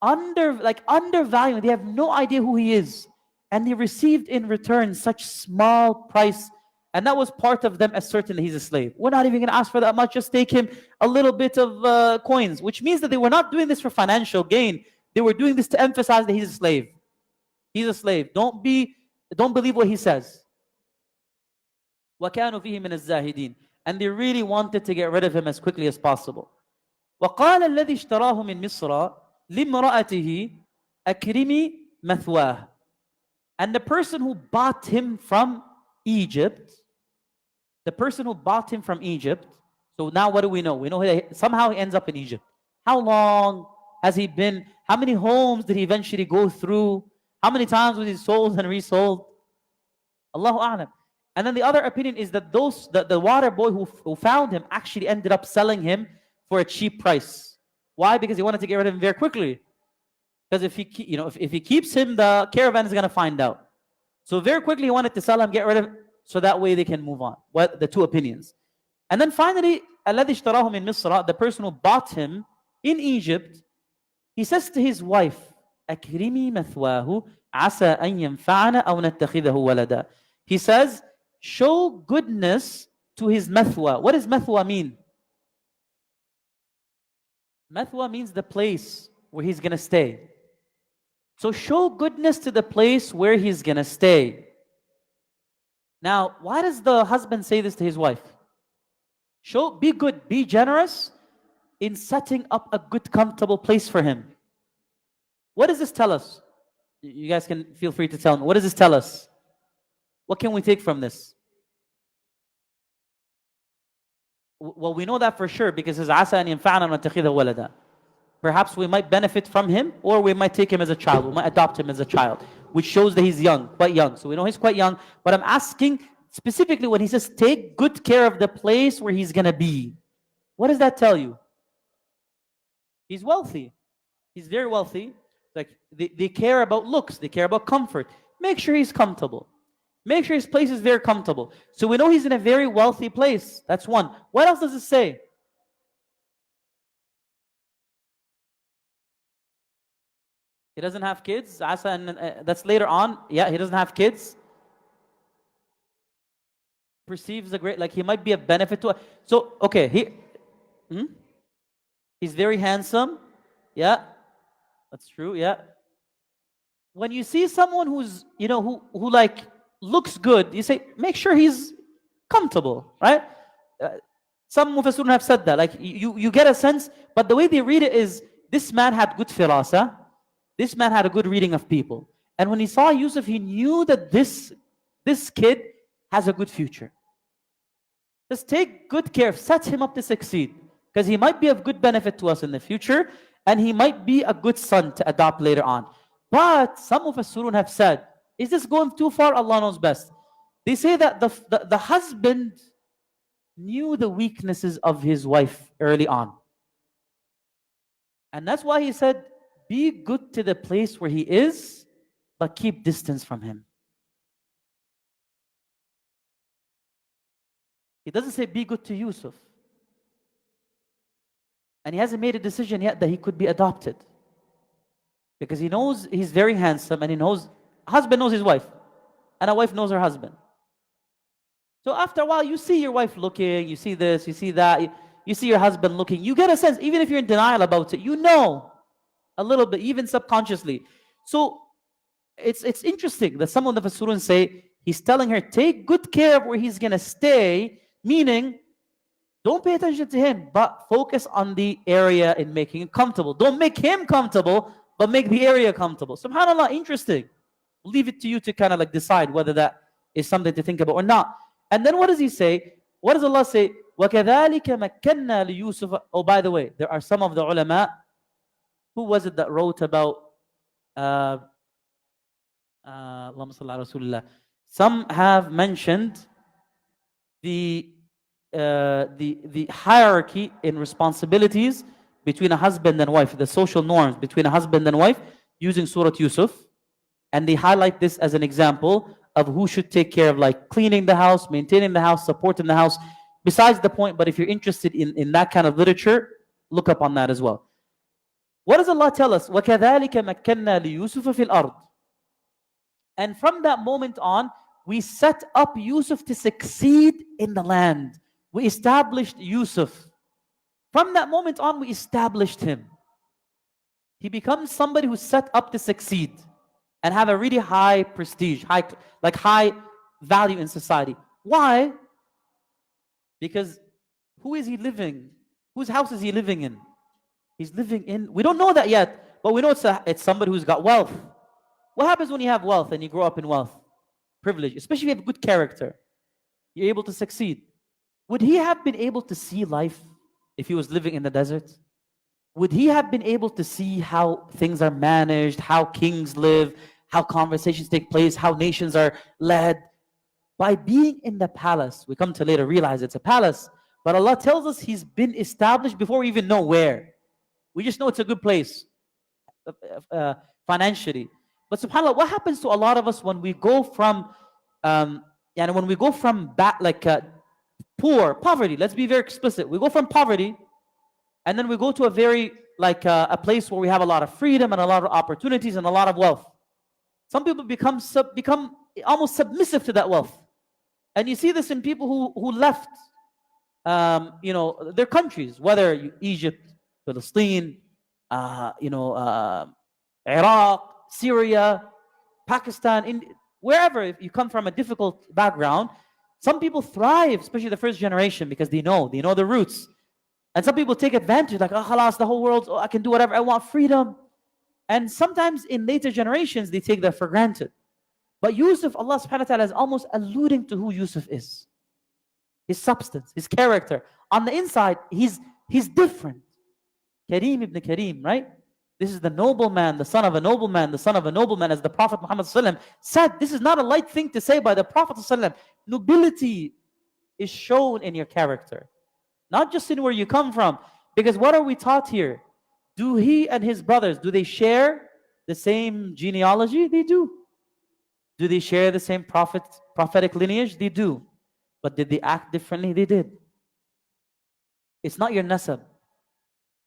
undervaluing. They have no idea who he is. And they received in return such small price. And that was part of them asserting that he's a slave. We're not even going to ask for that much. Just take him a little bit of coins. Which means that they were not doing this for financial gain. They were doing this to emphasize that he's a slave. He's a slave. Don't believe what he says. وَكَانُوا فِيهِ مِنَ الزَّاهِدِينَ. And they really wanted to get rid of him as quickly as possible. وَقَالَ الَّذِي اشْتَرَاهُ مِنْ مِصْرَ لِامْرَأَتِهِ أَكْرِمِي مَثْوَاهُ. And the person who bought him from Egypt, so now what do we know? We know that somehow he ends up in Egypt. How long has he been? How many homes did he eventually go through? How many times was he sold and resold? Allahu A'lam. And then the other opinion is that the water boy who found him actually ended up selling him for a cheap price. Why? Because he wanted to get rid of him very quickly. Because if he keeps him, the caravan is going to find out. So very quickly he wanted to sell him, get rid of him, so that way they can move on. What the two opinions. And then finally, الَّذِي اشْتَرَاهُ مِنْ مِصْرَ, the person who bought him in Egypt, he says to his wife, أَكْرِمِي مَثْوَاهُ عَسَىٰ أَن يَنْفَعَنَا أَوْ نَتَّخِذَهُ وَلَدًا. He says, show goodness to his mathwa. What does mathwa mean? Mathwa means the place where he's going to stay. So show goodness to the place where he's going to stay. Now, why does the husband say this to his wife? Be good, be generous in setting up a good, comfortable place for him. What does this tell us? You guys can feel free to tell me. What does this tell us? What can we take from this? Well, we know that for sure because it says, عَسَىٰ أَن يَنْفَعَنَا وَنَتَّخِذَهُ وَلَدًا. Perhaps we might benefit from him, or we might take him as a child. We might adopt him as a child, which shows that he's young, quite young. So we know he's quite young. But I'm asking specifically when he says, take good care of the place where he's going to be. What does that tell you? He's wealthy. He's very wealthy. Like they care about looks. They care about comfort. Make sure he's comfortable. Make sure his place is very comfortable. So we know he's in a very wealthy place. That's one. What else does it say? He doesn't have kids. That's later on. Yeah, he doesn't have kids. Perceives a great, like he might be a benefit to us. So, okay, he's very handsome. Yeah, that's true. Yeah. When you see someone who's, who like looks good, you say, make sure he's comfortable, right? Some mufassirun have said that. Like you get a sense, but the way they read it is, this man had good firasa. This man had a good reading of people. And when he saw Yusuf, he knew that this kid has a good future. Just take good care, set him up to succeed. Because he might be of good benefit to us in the future, and he might be a good son to adopt later on. But some of us have said, is this going too far? Allah knows best. They say that the husband knew the weaknesses of his wife early on. And that's why he said, be good to the place where he is, but keep distance from him. He doesn't say be good to Yusuf. And he hasn't made a decision yet that he could be adopted. Because he knows he's very handsome, and husband knows his wife, and a wife knows her husband. So after a while, you see your wife looking, you see this, you see that, you see your husband looking. You get a sense, even if you're in denial about it, you know a little bit, even subconsciously. So it's interesting that some of the Fasurun say, he's telling her, take good care of where he's going to stay, meaning, don't pay attention to him, but focus on the area in making it comfortable. Don't make him comfortable, but make the area comfortable. SubhanAllah, interesting. Leave it to you to kind of like decide whether that is something to think about or not. And then what does he say? What does Allah say? وَكَذَلِكَ مَكَّنَّا لِيُوسُفَ. Oh, by the way, there are some of the ulama. Who was it that wrote about Allahumma salli ala Rasulullah? Some have mentioned the hierarchy in responsibilities between a husband and wife, the social norms between a husband and wife, using Surah Yusuf, and they highlight this as an example of who should take care of like cleaning the house, maintaining the house, supporting the house. Besides the point, but if you're interested in that kind of literature, look up on that as well. What does Allah tell us? وَكَذَلِكَ مَكَّنَّا لِيُوسُفَ فِي الْأَرْضِ. And from that moment on, we set up Yusuf to succeed in the land. We established Yusuf. From that moment on, we established him. He becomes somebody who's set up to succeed and have a really high prestige, high value in society. Why? Because who is he living? Whose house is he living in? He's living in, we don't know that yet, but we know it's somebody who's got wealth. What happens when you have wealth and you grow up in wealth? Privilege, especially if you have good character. You're able to succeed. Would he have been able to see life if he was living in the desert? Would he have been able to see how things are managed, how kings live, how conversations take place, how nations are led? By being in the palace, we come to later realize it's a palace, but Allah tells us he's been established before we even know where. We just know it's a good place financially. But subhanAllah, what happens to a lot of us when we go from poverty, let's be very explicit. We go from poverty and then we go to a very, a place where we have a lot of freedom and a lot of opportunities and a lot of wealth. Some people become almost submissive to that wealth. And you see this in people who left their countries, whether Egypt, Palestine, Iraq, Syria, Pakistan, wherever, if you come from a difficult background, some people thrive, especially the first generation, because they know the roots. And some people take advantage, like, oh, khalas, the whole world, I can do whatever, I want freedom. And sometimes in later generations, they take that for granted. But Yusuf, Allah subhanahu wa ta'ala is almost alluding to who Yusuf is. His substance, his character. On the inside, he's different. Kareem ibn Kareem, right? This is the nobleman, the son of a nobleman, the son of a nobleman, as the Prophet Muhammad said. This is not a light thing to say by the Prophet. Nobility is shown in your character, not just in where you come from. Because what are we taught here? Do he and his brothers, do they share the same genealogy? They do. Do they share the same prophetic lineage? They do. But did they act differently? They did. It's not your nasab.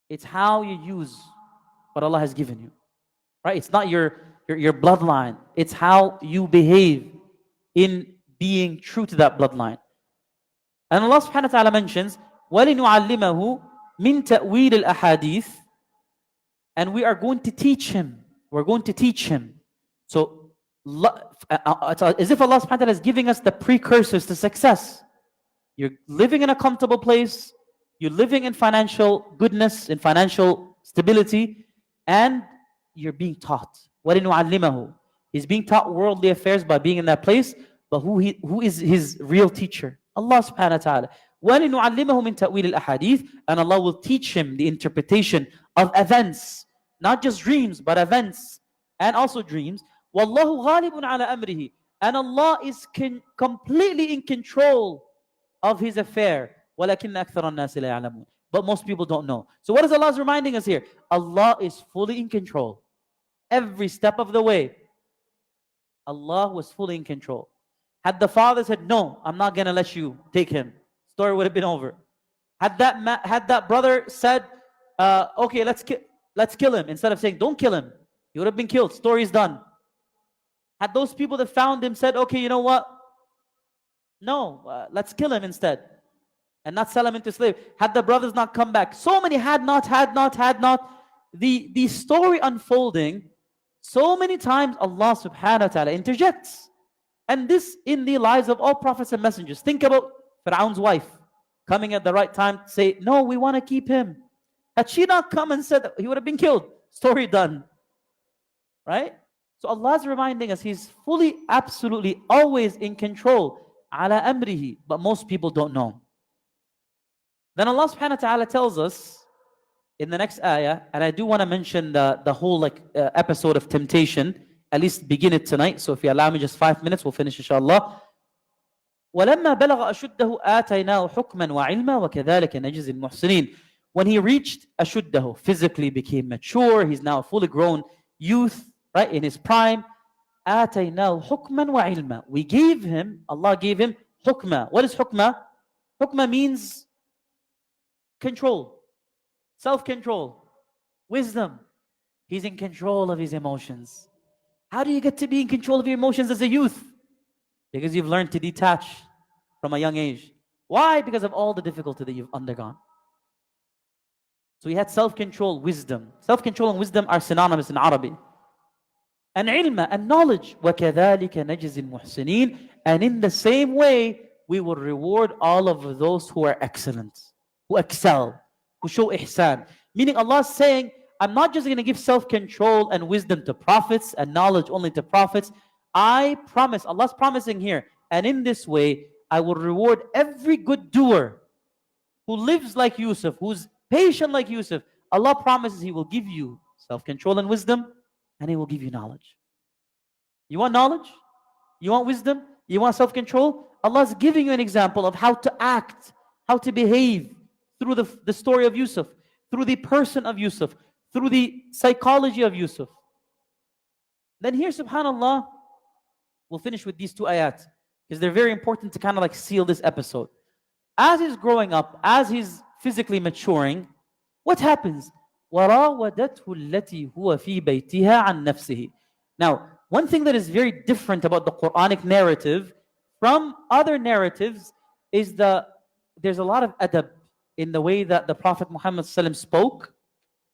It's how you use what Allah has given you. Right? It's not your bloodline. It's how you behave in being true to that bloodline. And Allah subhanahu wa ta'ala mentions, وَلِنُعَلِّمَهُ مِن تَأْوِيلِ الْأَحَادِيثِ. And we are going to teach him. We're going to teach him. So, it's as if Allah subhanahu wa ta'ala is giving us the precursors to success. You're living in a comfortable place. You're living in financial goodness, in financial stability, and you're being taught. وَلِنُعَلِّمَهُ. He's being taught worldly affairs by being in that place, but who is his real teacher? Allah subhanahu wa ta'ala. وَلِنُعَلِّمَهُ مِن تَأْوِيلِ الْأَحَادِيثِ. And Allah will teach him the interpretation of events, not just dreams, but events, and also dreams. وَاللَّهُ غَالِبٌ عَلَى أَمْرِهِ. And Allah is completely in control of his affair. وَلَكِنَّ أَكْثَرَ النَّاسِ لَا يَعْلَمُونَ. But most people don't know. So what is Allah reminding us here? Allah is fully in control. Every step of the way, Allah was fully in control. Had the father said, no, I'm not going to let you take him, story would have been over. Had that brother said, okay, let's kill him, instead of saying, don't kill him, he would have been killed, story's done. Had those people that found him said, okay, you know what? No, let's kill him instead, and not sell him into slave. Had the brothers not come back, so many had not. The story unfolding, so many times Allah subhanahu wa ta'ala interjects. And this in the lives of all prophets and messengers. Think about Fir'aun's wife coming at the right time to say, no, we want to keep him. Had she not come and said that, he would have been killed. Story done. Right? So Allah is reminding us He's fully, absolutely, always in control. Ala amrihi. But most people don't know. Then Allah subhanahu wa ta'ala tells us in the next ayah, and I do want to mention the whole episode of temptation, at least begin it tonight. So if you allow me just 5 minutes, we'll finish inshallah. وَلَمَّا بَلَغَ أَشُدَّهُ آتَيْنَاهُ حُكْمًا وَعِلْمًا وَكَذَلِكَ نَجْزِي الْمُحْسِنِينَ. When he reached ashuddahu, physically became mature, he's now a fully grown youth, right, in his prime. آتَيْنَاهُ حُكْمًا وَعِلْمًا. We gave him, Allah gave him hukma. What is hukma? Hukma means control, self-control, wisdom. He's in control of his emotions. How do you get to be in control of your emotions as a youth? Because you've learned to detach from a young age. Why? Because of all the difficulty that you've undergone. So he had self-control, wisdom. Self-control and wisdom are synonymous in Arabic. And ilma, and knowledge. وَكَذَلِكَ نَجْزِي الْمُحْسِنِينَ. And in the same way, we will reward all of those who are excellent, who excel, who show ihsan. Meaning Allah is saying, I'm not just going to give self-control and wisdom to prophets and knowledge only to prophets. I promise, Allah's promising here, and in this way, I will reward every good doer who lives like Yusuf, who's patient like Yusuf. Allah promises He will give you self-control and wisdom, and He will give you knowledge. You want knowledge? You want wisdom? You want self-control? Allah is giving you an example of how to act, how to behave through the story of Yusuf, through the person of Yusuf, through the psychology of Yusuf. Then here, subhanAllah, we'll finish with these two ayat, because they're very important to kind of seal this episode. As he's growing up, as he's physically maturing, what happens? وَرَاوَدَتْهُ الَّتِي هُوَ فِي بَيْتِهَا عَنْ نَفْسِهِ. Now, one thing that is very different about the Quranic narrative from other narratives is there's a lot of adab in the way that the Prophet Muhammad spoke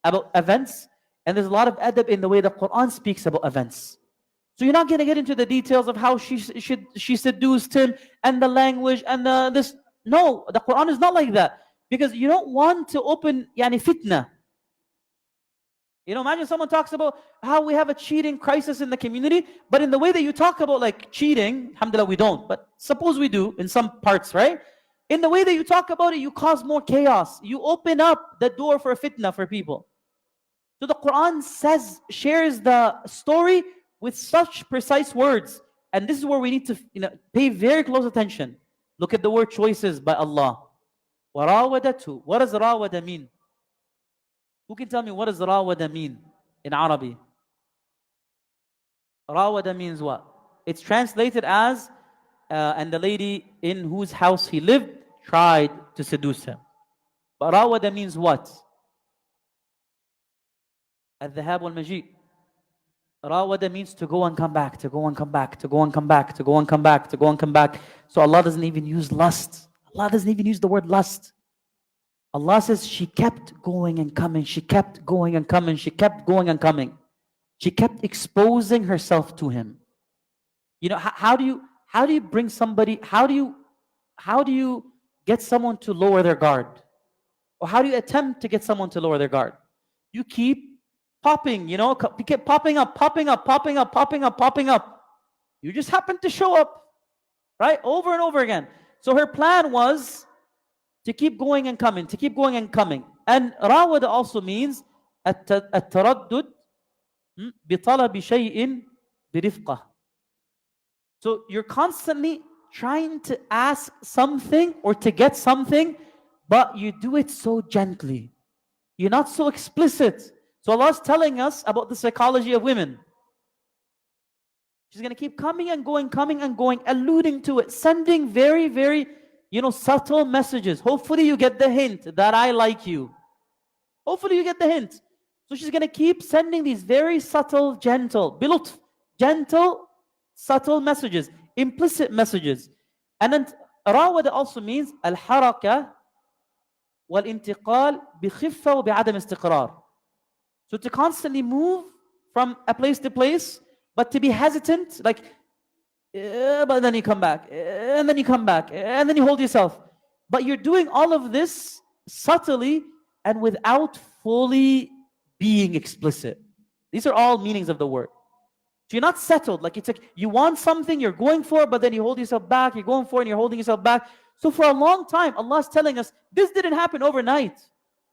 about events, and there's a lot of adab in the way the Quran speaks about events. So you're not going to get into the details of how she seduced him and the language and this. No, the Quran is not like that, because you don't want to open fitna. Imagine someone talks about how we have a cheating crisis in the community, but in the way that you talk about cheating, alhamdulillah we don't, but suppose we do in some parts, right? In the way that you talk about it, you cause more chaos. You open up the door for fitna for people. So the Quran shares the story with such precise words. And this is where we need to pay very close attention. Look at the word choices by Allah. وَرَاوَدَتْهُ. What does rawada mean? Who can tell me what does rawada mean in Arabic? Rawada means what? It's translated as, and the lady in whose house he lived tried to seduce him. But rawada means what? الذهاب والمجيء. Rawada means to go and come back, to go and come back, to go and come back, to go and come back, to go and come back. So Allah doesn't even use lust. Allah doesn't even use the word lust. Allah says she kept going and coming, she kept going and coming, she kept going and coming. She kept exposing herself to him. How do you bring somebody, how do you get someone to lower their guard? Or how do you attempt to get someone to lower their guard? You keep popping, you keep popping up. You just happen to show up, right? Over and over again. So her plan was to keep going and coming, to keep going and coming. And rawada also means التردد بطلب شيء برفقة. So you're constantly trying to ask something or to get something, but you do it so gently. You're not so explicit. So Allah is telling us about the psychology of women. She's going to keep coming and going, alluding to it, sending very, very, subtle messages. Hopefully you get the hint that I like you. Hopefully you get the hint. So she's going to keep sending these very subtle, gentle, bilutf, gentle, subtle messages, implicit messages. And then rawada also means al-haraka wal-intiqal bi-khiffa wa bi-adam istiqrar. So to constantly move from a place to place, but to be hesitant, but then you come back, and then you come back, and then you hold yourself. But you're doing all of this subtly and without fully being explicit. These are all meanings of the word. So you're not settled. Like it's like you want something, you're going for it, but then you hold yourself back. You're going for it, and you're holding yourself back. So for a long time, Allah's telling us this didn't happen overnight.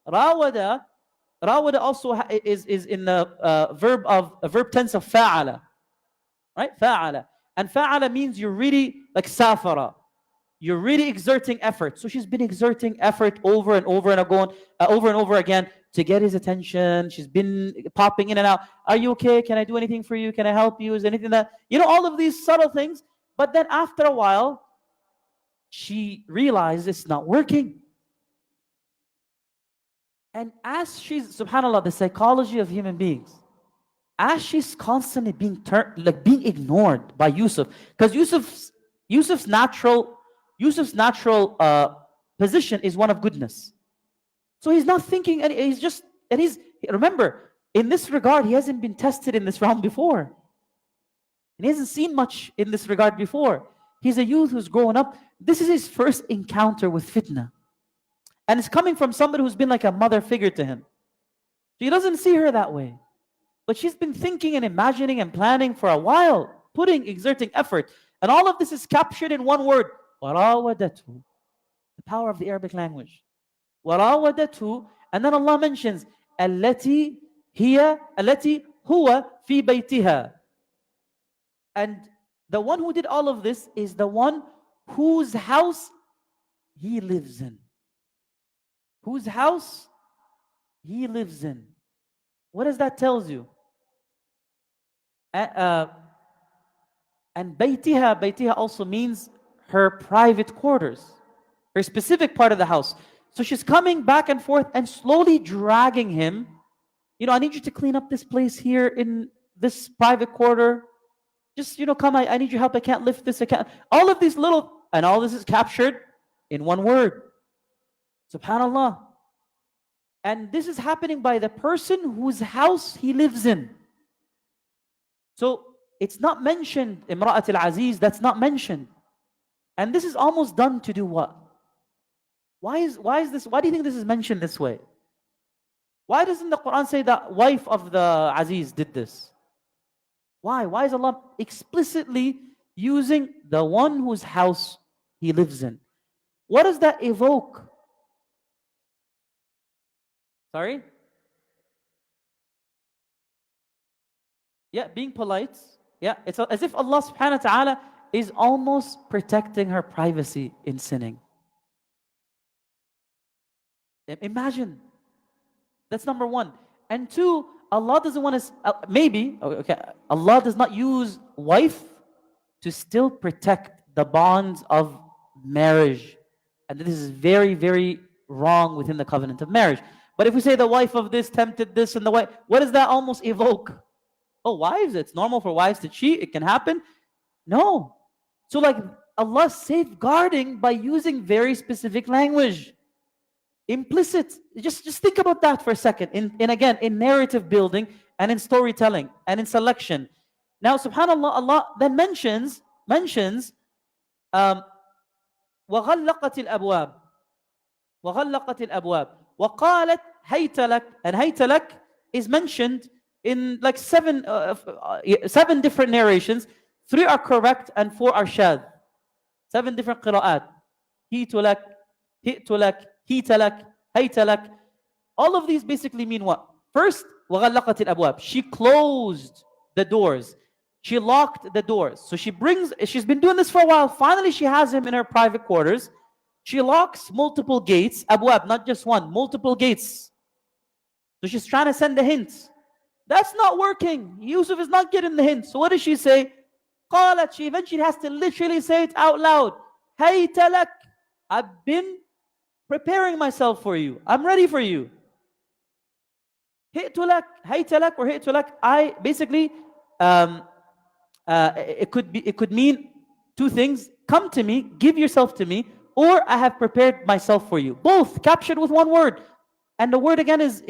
Rawada also is in the verb tense of fa'ala, right? Fa'ala, and fa'ala means you're really like safara. You're really exerting effort. So she's been exerting effort over and over again to get his attention. She's been popping in and out. Are you okay? Can I do anything for you? Can I help you? Is there anything that, all of these subtle things. But then after a while, she realized it's not working. And as she's, subhanAllah, the psychology of human beings, as she's constantly being being ignored by Yusuf, because Yusuf's natural position is one of goodness. So he's not thinking, and remember, in this regard, he hasn't been tested in this realm before. And he hasn't seen much in this regard before. He's a youth who's grown up. This is his first encounter with fitna. And it's coming from somebody who's been like a mother figure to him. So he doesn't see her that way. But she's been thinking and imagining and planning for a while, exerting effort. And all of this is captured in one word. وراودته. The power of the Arabic language. وراودته. And then Allah mentions التي هو في بيتها. And the one who did all of this is the one whose house he lives in. Whose house he lives in. What does that tell you? And baytiha also means her private quarters, her specific part of the house. So she's coming back and forth and slowly dragging him. I need you to clean up this place here in this private quarter. Just, come, I need your help. I can't lift this. I can't. All of these and all this is captured in one word. Subhanallah. And this is happening by the person whose house he lives in. So it's not mentioned, Imra'at al-Aziz, that's not mentioned. And this is almost done to do what? Why do you think this is mentioned this way? Why doesn't the Quran say that wife of the Aziz did this? Why? Why is Allah explicitly using the one whose house he lives in? What does that evoke? Sorry? Yeah, being polite. Yeah, it's as if Allah subhanahu wa ta'ala is almost protecting her privacy in sinning. Imagine. That's number one. And two, Allah doesn't want to, Allah does not use wife to still protect the bonds of marriage. And this is very, very wrong within the covenant of marriage. But if we say the wife of this tempted this and the wife, what does that almost evoke? Oh, wives, it's normal for wives to cheat, it can happen. No. So Allah's safeguarding by using very specific language. Implicit. Just think about that for a second. In narrative building and in storytelling and in selection. Now, subhanAllah, Allah then mentions وَغَلَّقَتِ الْأَبْوَابِ وَغَلَّقَتِ الْأَبْوَابِ وَقَالَتْ هَيْتَ لَكَ. And هَيْتَ لَكَ is mentioned in seven different narrations. 3 are correct and 4 are shadh. 7 different qira'at. هِيتُ لَكَ, هِئْتُ لَكَ, هِيتَ لَكَ, هَيْتَ لَكَ. All of these basically mean what? First, وَغَلَّقَتِ الْأَبْوَابِ. She closed the doors. She locked the doors. So she's been doing this for a while. Finally, she has him in her private quarters. She locks multiple gates. Abwab, not just one, multiple gates. So she's trying to send a hint. That's not working. Yusuf is not getting the hint. So what does she say? قالت. She eventually has to literally say it out loud. هَيْتَ لَكَ. I've been preparing myself for you. I'm ready for you. هِئْتُ لَكَ, هَيْتَ لَكَ or هِئْتُ لَكَ. I basically, it could mean 2 things. Come to me, give yourself to me, or I have prepared myself for you. Both captured with one word. And the word again is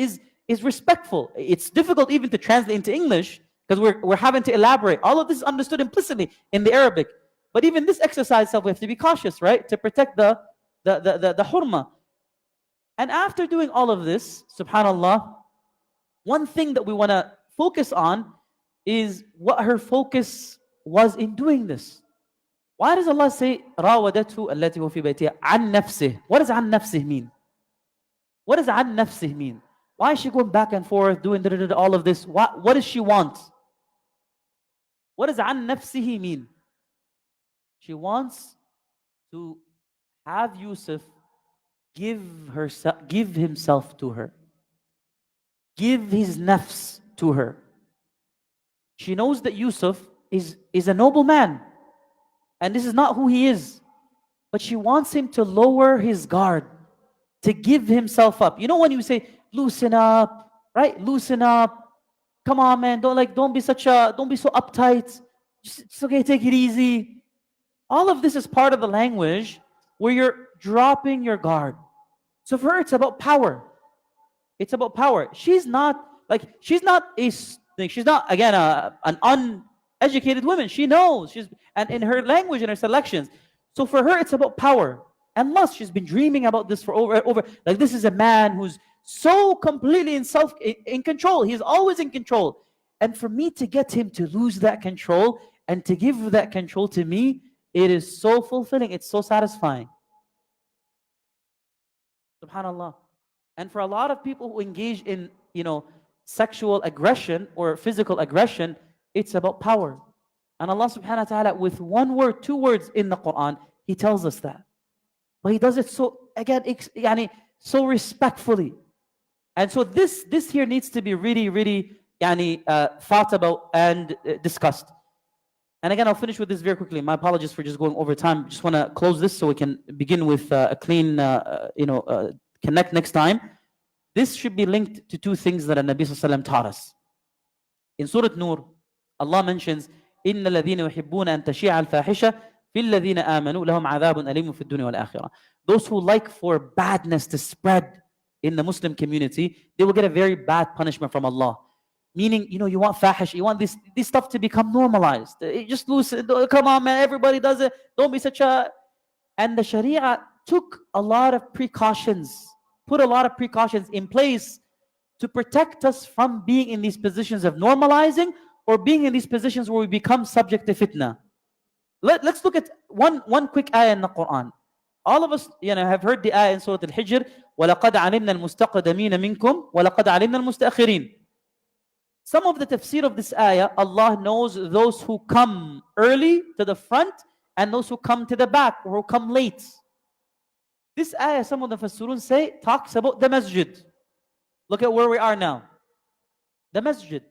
respectful. It's difficult even to translate into English because we're having to elaborate. All of this is understood implicitly in the Arabic. But even this exercise itself, we have to be cautious, right? To protect the hurma. And after doing all of this, subhanAllah, one thing that we want to focus on is what her focus was in doing this. Why does Allah say راودته التي هو في بيتها عن نفسه? What does عن نفسه mean? What does عن نفسه mean? Why is she going back and forth doing all of this? What does she want? What does عن نفسه mean? She wants to have Yusuf give himself to her. Give his nafs to her. She knows that Yusuf is a noble man. And this is not who he is. But she wants him to lower his guard, to give himself up. You know when you say, loosen up, right? Loosen up. Come on, man. Don't be so uptight. It's okay, take it easy. All of this is part of the language where you're dropping your guard. So for her, it's about power. It's about power. She's not again an uneducated woman. She knows. And in her language and her selections. So for her, it's about power and lust. She's been dreaming about this for over. Like, this is a man who's so completely in control. He's always in control. And for me to get him to lose that control and to give that control to me, it is so fulfilling. It's so satisfying. Subhanallah. And for a lot of people who engage in, sexual aggression or physical aggression, it's about power. And Allah subhanahu wa ta'ala, with one word, two words in the Quran, He tells us that. But He does it so respectfully. And so this here needs to be really thought about and discussed. And again, I'll finish with this very quickly. My apologies for just going over time. Just want to close this so we can begin with a clean, connect next time. This should be linked to two things that Nabi Sallallahu Alaihi Wasallam taught us. In Surah Nur, Allah mentions, إِنَّ الَّذِينَ يُحِبُّونَ أَن تَشِيعَ الْفَاحِشَةَ فِي الَّذِينَ آمَنُوا لَهُمْ عَذَابٌ أَلِيمٌ فِي الدُّنْيَا وَالْآخِرَةِ. Those who like for badness to spread in the Muslim community, they will get a very bad punishment from Allah. Meaning, you want fahish, you want this stuff to become normalized. Just loosen, come on, man, everybody does it. Don't be such a... And the Sharia took a lot of precautions, put a lot of precautions in place to protect us from being in these positions of normalizing or being in these positions where we become subject to fitna. Let's look at one quick ayah in the Quran. All of us, have heard the ayah in Surah Al-Hijr, وَلَقَدْ عَلِمْنَا الْمُسْتَقْدَمِينَ مِنْكُمْ وَلَقَدْ عَلِمْنَا الْمُسْتَأْخِرِينَ. Some of the tafsir of this ayah, Allah knows those who come early to the front and those who come to the back or who come late. This ayah, some of the Fassirun say, talks about the masjid. Look at where we are now. The masjid.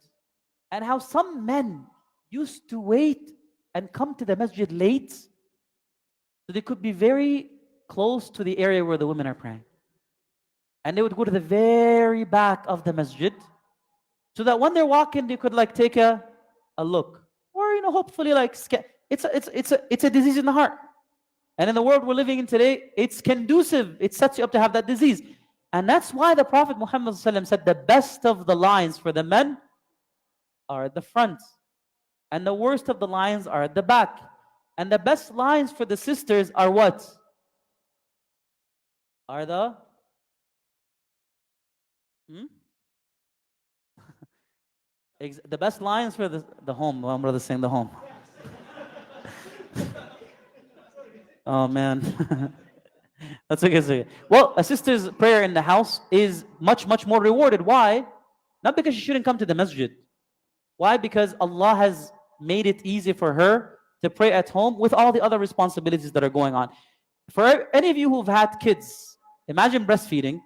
And how some men used to wait and come to the masjid late so they could be very close to the area where the women are praying. And they would go to the very back of the masjid so that when they're walking, they could take a look. Or, hopefully it's a disease in the heart. And in the world we're living in today, it's conducive. It sets you up to have that disease. And that's why the Prophet Muhammad said the best of the lines for the men are at the front. And the worst of the lines are at the back. And the best lines for the sisters are what? Are the... The best lines for the home. My brother's saying the home. Oh man. That's okay. Well, a sister's prayer in the house is much more rewarded. Why? Not because she shouldn't come to the masjid. Why? Because Allah has made it easy for her to pray at home with all the other responsibilities that are going on. For any of you who've had kids, imagine breastfeeding,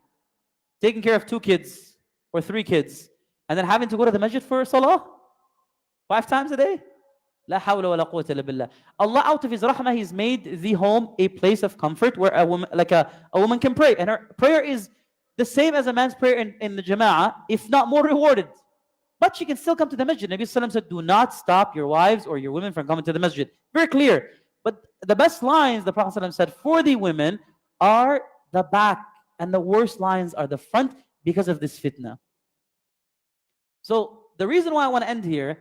taking care of 2 kids or 3 kids, and then having to go to the masjid for salah 5 times a day. La hawla wa la quwwata illa billah. Allah, out of His rahmah, He's made the home a place of comfort where a woman, a woman can pray. And her prayer is the same as a man's prayer in the jama'ah, if not more rewarded. But she can still come to the masjid. Nabi Sallallahu Alaihi Wasallam said, do not stop your wives or your women from coming to the masjid. Very clear. But the best lines, the Prophet ﷺ said, for the women are the back. And the worst lines are the front because of this fitna. So the reason why I want to end here,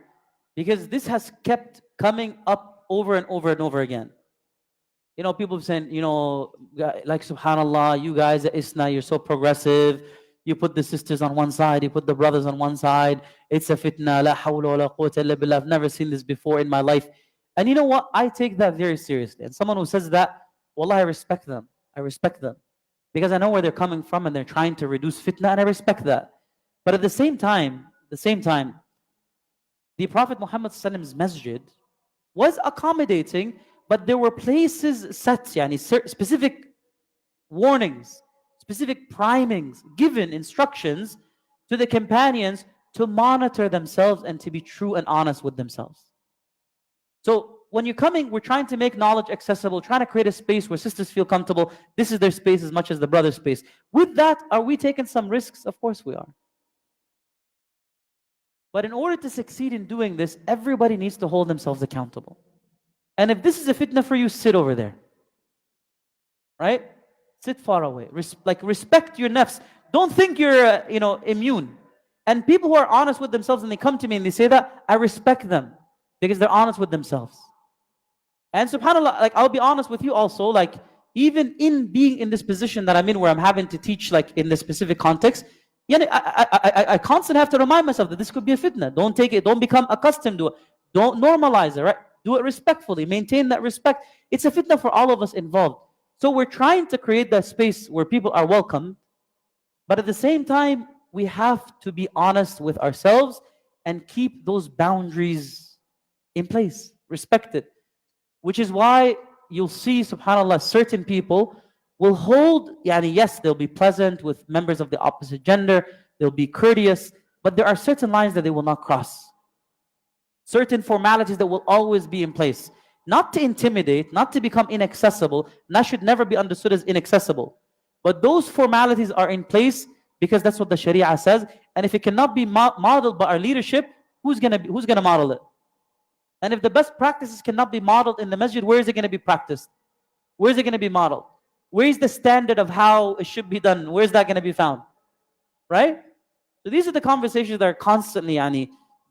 because this has kept coming up over and over and over again. People saying, like, subhanallah, you guys at ISNA, you're so progressive. You put the sisters on one side, you put the brothers on one side. It's a fitna. La hawla wa la quwwata illa billah. I've never seen this before in my life. And you know what? I take that very seriously. And someone who says that, wallah, I respect them. I respect them. Because I know where they're coming from and they're trying to reduce fitna, and I respect that. But at the same time, the Prophet Muhammad's masjid was accommodating, but there were places set, yani specific warnings, specific primings, given instructions to the companions to monitor themselves and to be true and honest with themselves. So when you're coming, we're trying to make knowledge accessible, trying to create a space where sisters feel comfortable. This is their space as much as the brother's space. With that, are we taking some risks? Of course we are. But in order to succeed in doing this, everybody needs to hold themselves accountable. And if this is a fitna for you, sit over there. Right? Sit far away. Respect your nafs. Don't think you're immune. And people who are honest with themselves and they come to me and they say that, I respect them because they're honest with themselves. And subhanAllah, I'll be honest with you also, even in being in this position that I'm in where I'm having to teach in this specific context, I constantly have to remind myself that this could be a fitna. Don't take it, don't become accustomed to it. Don't normalize it, right? Do it respectfully, maintain that respect. It's a fitna for all of us involved. So we're trying to create that space where people are welcome, but at the same time, we have to be honest with ourselves and keep those boundaries in place, respected. Which is why you'll see, subhanAllah, certain people will hold, yes, they'll be pleasant with members of the opposite gender, they'll be courteous, but there are certain lines that they will not cross. Certain formalities that will always be in place. Not to intimidate, not to become inaccessible. That should never be understood as inaccessible. But those formalities are in place because that's what the Sharia says. And if it cannot be modeled by our leadership, who's gonna model it? And if the best practices cannot be modeled in the masjid, where is it going to be practiced? Where is it going to be modeled? Where is the standard of how it should be done? Where is that going to be found? Right? So these are the conversations that are constantly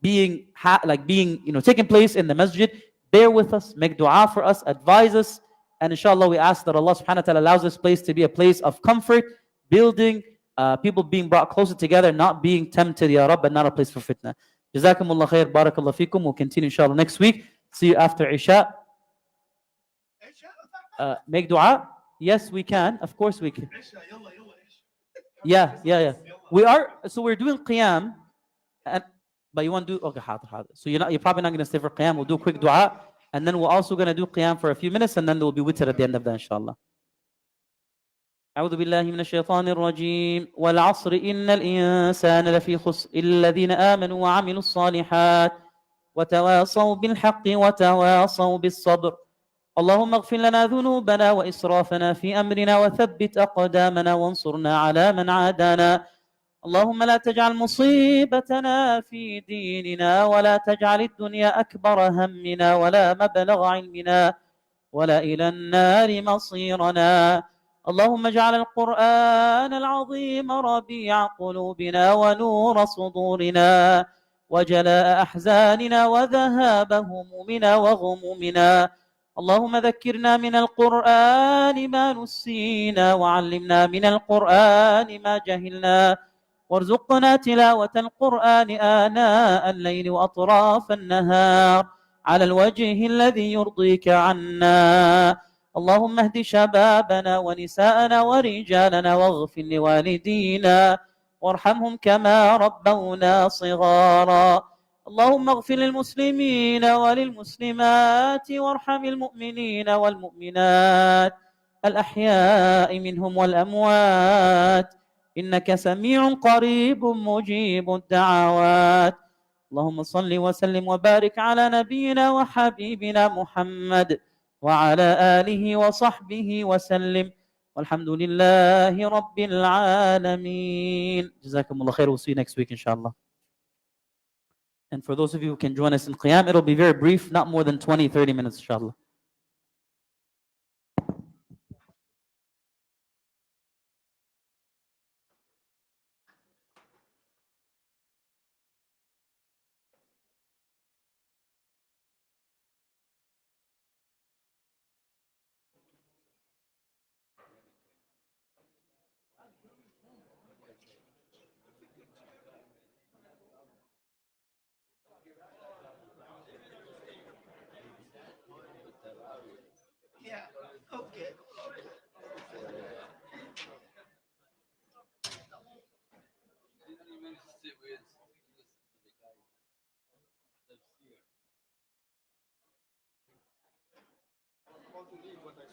being taking place in the masjid. Bear with us, make dua for us, advise us, and inshallah we ask that Allah subhanahu wa ta'ala allows this place to be a place of comfort, building, people being brought closer together, not being tempted, ya Rabb, and not a place for fitna. Jazakumullah khair, barakallah fikum. We'll continue inshallah next week. See you after Isha. Make dua? Yes, we can. Of course we can. Yeah. We're doing qiyam. But you want to do, okay, حاضر. So you're probably not going to stay for qiyam. We'll do a quick dua. And then we're also going to do qiyam for a few minutes. And then there will be witr at the end of that, inshallah. أعوذ بالله من الشيطان الرجيم والعصر إن الإنسان لفي خسر إلا الذين آمنوا وعملوا الصالحات وتواصوا بالحق وتواصوا بالصبر اللهم اغفر لنا ذنوبنا وإسرافنا في أمرنا وثبت أقدامنا وانصرنا على من عادانا اللهم لا تجعل مصيبتنا في ديننا ولا تجعل الدنيا أكبر همنا ولا مبلغ علمنا ولا إلى النار مصيرنا اللهم اجعل القرآن العظيم ربيع قلوبنا ونور صدورنا وجلاء أحزاننا وذهاب همومنا وغمومنا اللهم ذكرنا من القرآن ما نسينا وعلمنا من القرآن ما جهلنا وارزقنا تلاوة القرآن آناء الليل وأطراف النهار على الوجه الذي يرضيك عنا اللهم اهد شبابنا ونساءنا ورجالنا واغفر لوالدينا وارحمهم كما ربونا صغارا اللهم اغفر للمسلمين وللمسلمات وارحم المؤمنين والمؤمنات الأحياء منهم والأموات إنك سميع قريب مجيب الدعوات اللهم صل وسلم وبارك على نبينا وحبيبنا محمد وعلى آله وصحبه وسلم والحمد لله رب العالمين. جزاكم الله خير. We'll see you next week inshallah. And for those of you who can join us in Qiyam, it'll be very brief, not more than 20-30 minutes inshallah. Yeah. Okay.